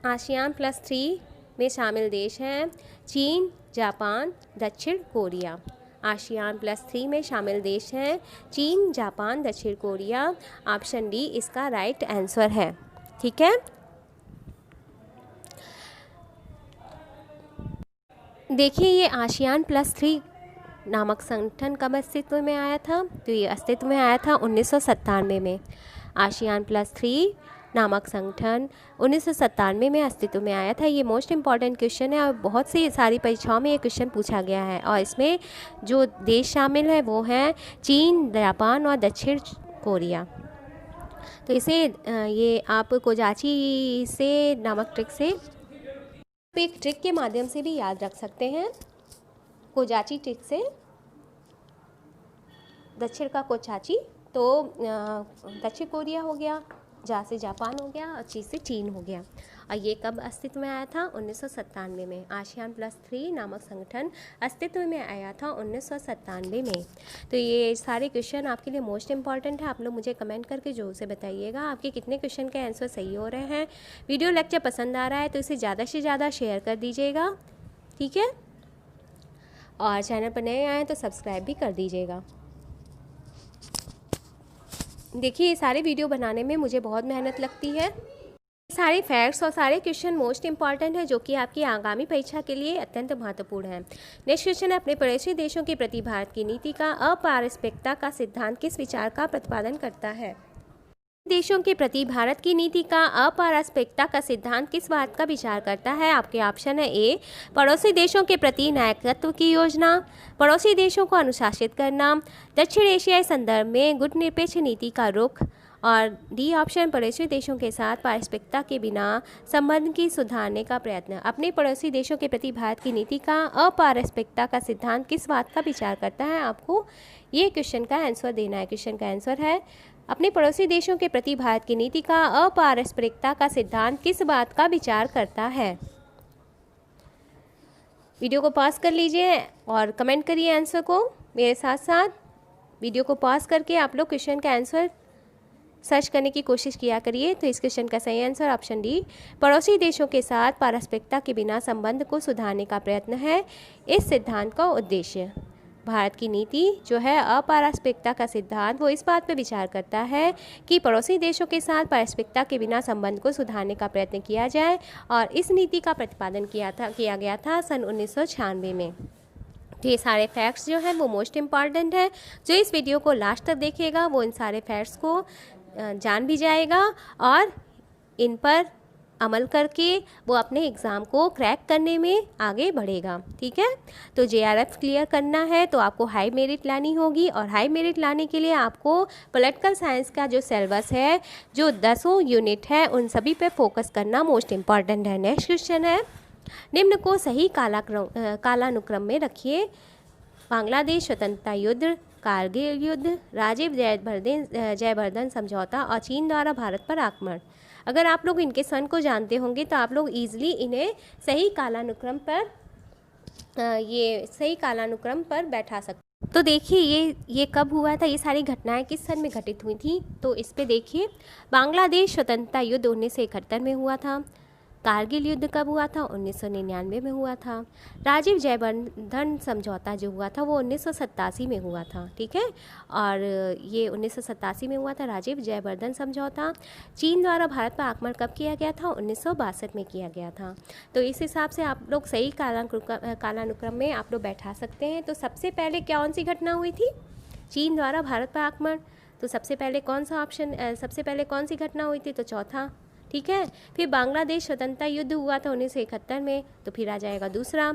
ASEAN+3 में शामिल देश हैं चीन, जापान, दक्षिण कोरिया। ASEAN+3 में शामिल देश हैं चीन, जापान, दक्षिण कोरिया। ऑप्शन डी इसका राइट आंसर है। ठीक है, देखिए ये ASEAN+3 नामक संगठन कब अस्तित्व में आया था? तो ये अस्तित्व में आया था 1997 में। ASEAN+3 नामक संगठन 1997 में अस्तित्व में आया था। ये मोस्ट इम्पॉर्टेंट क्वेश्चन है और बहुत सी सारी परीक्षाओं में ये क्वेश्चन पूछा गया है। और इसमें जो देश शामिल है वो हैं चीन, जापान और दक्षिण कोरिया। तो इसे ये आप कोजाची से नामक ट्रिक से एक ट्रिक के माध्यम से भी याद रख सकते हैं। कोजाची ट्रिक से दक्षिण का कोचाची, तो दक्षिण कोरिया हो गया, जा से जापान हो गया और ची से चीन हो गया। और ये कब अस्तित्व में आया था? 1997 में। ASEAN+3 नामक संगठन अस्तित्व में आया था 1997 में। तो ये सारे क्वेश्चन आपके लिए मोस्ट इंपॉर्टेंट है। आप लोग मुझे कमेंट करके जरूर से बताइएगा आपके कितने क्वेश्चन के आंसर सही हो रहे हैं। वीडियो लेक्चर पसंद आ रहा है तो इसे ज़्यादा से ज़्यादा शेयर कर दीजिएगा, ठीक है। और चैनल पर नए आए तो सब्सक्राइब भी कर दीजिएगा। देखिए ये सारे वीडियो बनाने में मुझे बहुत मेहनत लगती है। सारे फैक्ट्स और सारे क्वेश्चन मोस्ट इंपॉर्टेंट है जो कि आपकी आगामी परीक्षा के लिए अत्यंत महत्वपूर्ण है। नेक्स्ट क्वेश्चन है, अपने पड़ोसी देशों के प्रति भारत की नीति का अपारस्परिकता का सिद्धांत किस विचार का प्रतिपादन करता है? देशों के प्रति भारत की नीति का अपारस्परिकता का सिद्धांत किस बात का विचार करता है? आपके ऑप्शन है ए, पड़ोसी देशों के प्रति नायकत्व की योजना, पड़ोसी देशों को अनुशासित करना, दक्षिण एशियाई संदर्भ में गुटनिरपेक्ष नीति का रुख, और डी ऑप्शन पड़ोसी देशों के साथ पारस्परिकता के बिना संबंध की सुधारने का प्रयत्न। अपने पड़ोसी देशों के प्रति भारत की नीति का अपारस्परिकता का सिद्धांत किस बात का विचार करता है? आपको ये क्वेश्चन का आंसर देना है। क्वेश्चन का आंसर है, अपने पड़ोसी देशों के प्रति भारत की नीति का अपारस्परिकता का सिद्धांत किस बात का विचार करता है? वीडियो को पॉज कर लीजिए और कमेंट करिए आंसर को मेरे साथ साथ। वीडियो को पॉज करके आप लोग क्वेश्चन का आंसर सर्च करने की कोशिश किया करिए। तो इस क्वेश्चन का सही आंसर ऑप्शन डी, पड़ोसी देशों के साथ पारस्परिकता के बिना संबंध को सुधारने का प्रयत्न है इस सिद्धांत का उद्देश्य। भारत की नीति जो है अपारस्परिकता का सिद्धांत, वो इस बात पर विचार करता है कि पड़ोसी देशों के साथ पारस्परिकता के बिना संबंध को सुधारने का प्रयत्न किया जाए, और इस नीति का प्रतिपादन किया गया था सन 1996 में। तो ये सारे फैक्ट्स जो हैं वो मोस्ट इम्पॉर्टेंट है। जो इस वीडियो को लास्ट तक देखेगा वो इन सारे फैक्ट्स को जान भी जाएगा और इन पर अमल करके वो अपने एग्ज़ाम को क्रैक करने में आगे बढ़ेगा, ठीक है। तो JRF क्लियर करना है तो आपको हाई मेरिट लानी होगी, और हाई मेरिट लाने के लिए आपको पॉलिटिकल साइंस का जो सिलेबस है, जो 10 यूनिट है, उन सभी पे फोकस करना मोस्ट इम्पॉर्टेंट है। नेक्स्ट क्वेश्चन है, निम्न को सही कालानुक्रम में रखिए। बांग्लादेश स्वतंत्रता युद्ध, कारगिल युद्ध, राजीव जयवर्धन समझौता और चीन द्वारा भारत पर आक्रमण। अगर आप लोग इनके सन को जानते होंगे तो आप लोग ईजिली इन्हें सही कालानुक्रम पर बैठा सकते। तो देखिए ये कब हुआ था, ये सारी घटनाएं किस सन में घटित हुई थी? तो इस पे देखिए, बांग्लादेश स्वतंत्रता युद्ध 1971 में हुआ था। कारगिल युद्ध कब हुआ था? 1999 में हुआ था। राजीव जयवर्धन समझौता जो हुआ था वो 1987 में हुआ था, ठीक है। और ये 1987 में हुआ था राजीव जयवर्धन समझौता। चीन द्वारा भारत पर आक्रमण कब किया गया था? 1962 में किया गया था। तो इस हिसाब से आप लोग सही कालानुक्रम में आप लोग बैठा सकते हैं। तो सबसे पहले कौन सी घटना हुई थी? चीन द्वारा भारत पर आक्रमण। तो सबसे पहले कौन सा ऑप्शन, सबसे पहले कौन सी घटना हुई थी? तो चौथा, ठीक है। फिर बांग्लादेश स्वतंत्रता युद्ध हुआ था 1971 में, तो फिर आ जाएगा दूसरा।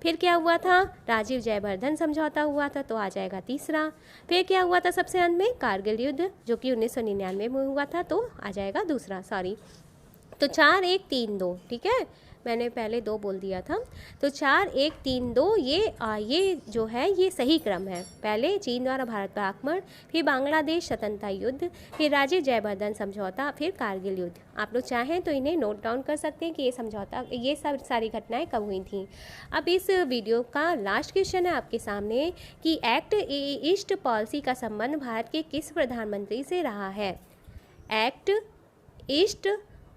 फिर क्या हुआ था? राजीव जयवर्धन समझौता हुआ था, तो आ जाएगा तीसरा। फिर क्या हुआ था सबसे अंत में? कारगिल युद्ध, जो कि 1999 में हुआ था, तो आ जाएगा दूसरा। सॉरी, तो 4 1 3 2, ठीक है। मैंने पहले 2 बोल दिया था। तो 4 1 3 2 ये जो है ये सही क्रम है। पहले चीन द्वारा भारत पर आक्रमण, फिर बांग्लादेश स्वतंत्रता युद्ध, फिर राजीव जयवर्धन समझौता, फिर कारगिल युद्ध। आप लोग चाहें तो इन्हें नोट डाउन कर सकते हैं कि ये समझौता, ये सब सारी घटनाएं कब हुई थी। अब इस वीडियो का लास्ट क्वेश्चन है आपके सामने कि एक्ट ईस्ट पॉलिसी का संबंध भारत के किस प्रधानमंत्री से रहा है? एक्ट ईस्ट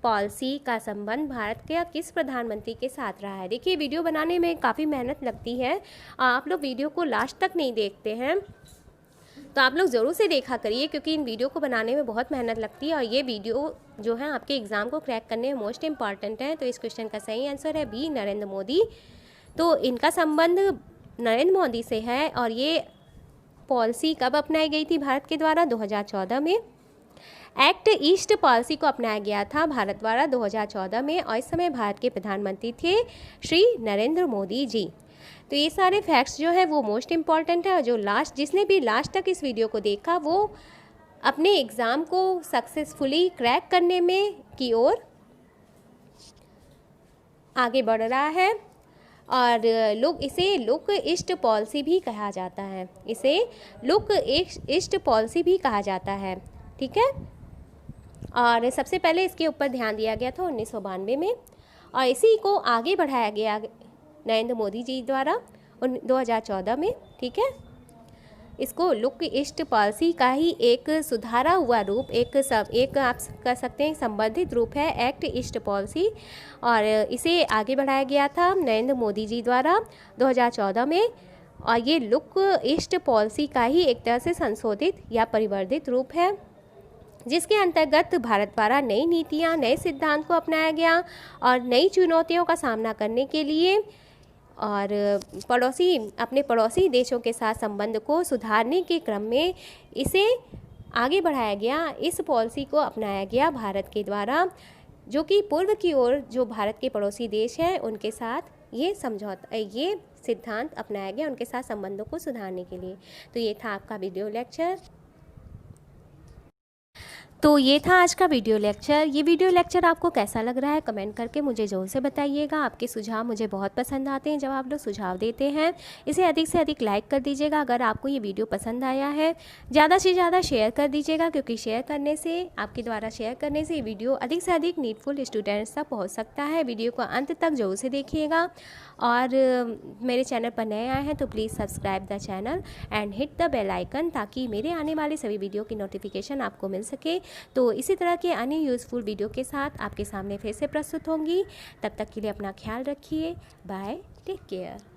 पॉलिसी का संबंध भारत के किस प्रधानमंत्री के साथ रहा है? देखिए, वीडियो बनाने में काफ़ी मेहनत लगती है। आप लोग वीडियो को लास्ट तक नहीं देखते हैं, तो आप लोग ज़रूर से देखा करिए, क्योंकि इन वीडियो को बनाने में बहुत मेहनत लगती है और ये वीडियो जो है आपके एग्ज़ाम को क्रैक करने में मोस्ट इम्पॉर्टेंट है। तो इस क्वेश्चन का सही आंसर है बी, नरेंद्र मोदी। तो इनका संबंध नरेंद्र मोदी से है। और ये पॉलिसी कब अपनाई गई थी भारत के द्वारा? 2014 में। एक्ट ईस्ट पॉलिसी को अपनाया गया था भारत द्वारा 2014 में, और इस समय भारत के प्रधानमंत्री थे श्री नरेंद्र मोदी जी। तो ये सारे फैक्ट्स जो है वो मोस्ट इम्पॉर्टेंट है, और जो जिसने भी लास्ट तक इस वीडियो को देखा वो अपने एग्ज़ाम को सक्सेसफुली क्रैक करने में की ओर आगे बढ़ रहा है। और इसे लुक ईस्ट पॉलिसी भी कहा जाता है, इसे लुक ईस्ट पॉलिसी भी कहा जाता है, ठीक है। और सबसे पहले इसके ऊपर ध्यान दिया गया था 1992 में, और इसी को आगे बढ़ाया गया नरेंद्र मोदी जी द्वारा 2014 में, ठीक है। इसको लुक ईस्ट पॉलिसी का ही एक सुधारा हुआ रूप, एक आप कह सकते हैं संवर्धित रूप है एक्ट ईस्ट पॉलिसी, और इसे आगे बढ़ाया गया था नरेंद्र मोदी जी द्वारा 2014 में। और ये लुक ईस्ट पॉलिसी का ही एक तरह से संशोधित या परिवर्धित रूप है, जिसके अंतर्गत भारत द्वारा नई नीतियाँ, नए सिद्धांत को अपनाया गया और नई चुनौतियों का सामना करने के लिए और अपने पड़ोसी देशों के साथ संबंध को सुधारने के क्रम में इसे आगे बढ़ाया गया। इस पॉलिसी को अपनाया गया भारत के द्वारा, जो कि पूर्व की ओर जो भारत के पड़ोसी देश हैं उनके साथ ये सिद्धांत अपनाया गया, उनके साथ संबंधों को सुधारने के लिए। तो ये था आपका वीडियो लेक्चर। तो ये था आज का वीडियो लेक्चर। ये वीडियो लेक्चर आपको कैसा लग रहा है कमेंट करके मुझे ज़रूर से बताइएगा। आपके सुझाव मुझे बहुत पसंद आते हैं जब आप लोग सुझाव देते हैं। इसे अधिक से अधिक लाइक कर दीजिएगा अगर आपको ये वीडियो पसंद आया है। ज़्यादा से ज़्यादा शेयर कर दीजिएगा, क्योंकि शेयर करने से, आपके द्वारा शेयर करने से वीडियो अधिक से अधिक नीडफुल स्टूडेंट्स तक पहुँच सकता है। वीडियो को अंत तक ज़रूर से देखिएगा, और मेरे चैनल पर नए आए हैं तो please subscribe the channel and hit the bell icon, ताकि मेरे आने वाले सभी वीडियो की नोटिफिकेशन आपको मिल सके। तो इसी तरह के अन्य यूज़फुल वीडियो के साथ आपके सामने फिर से प्रस्तुत होंगी। तब तक के लिए अपना ख्याल रखिए। Bye, take care.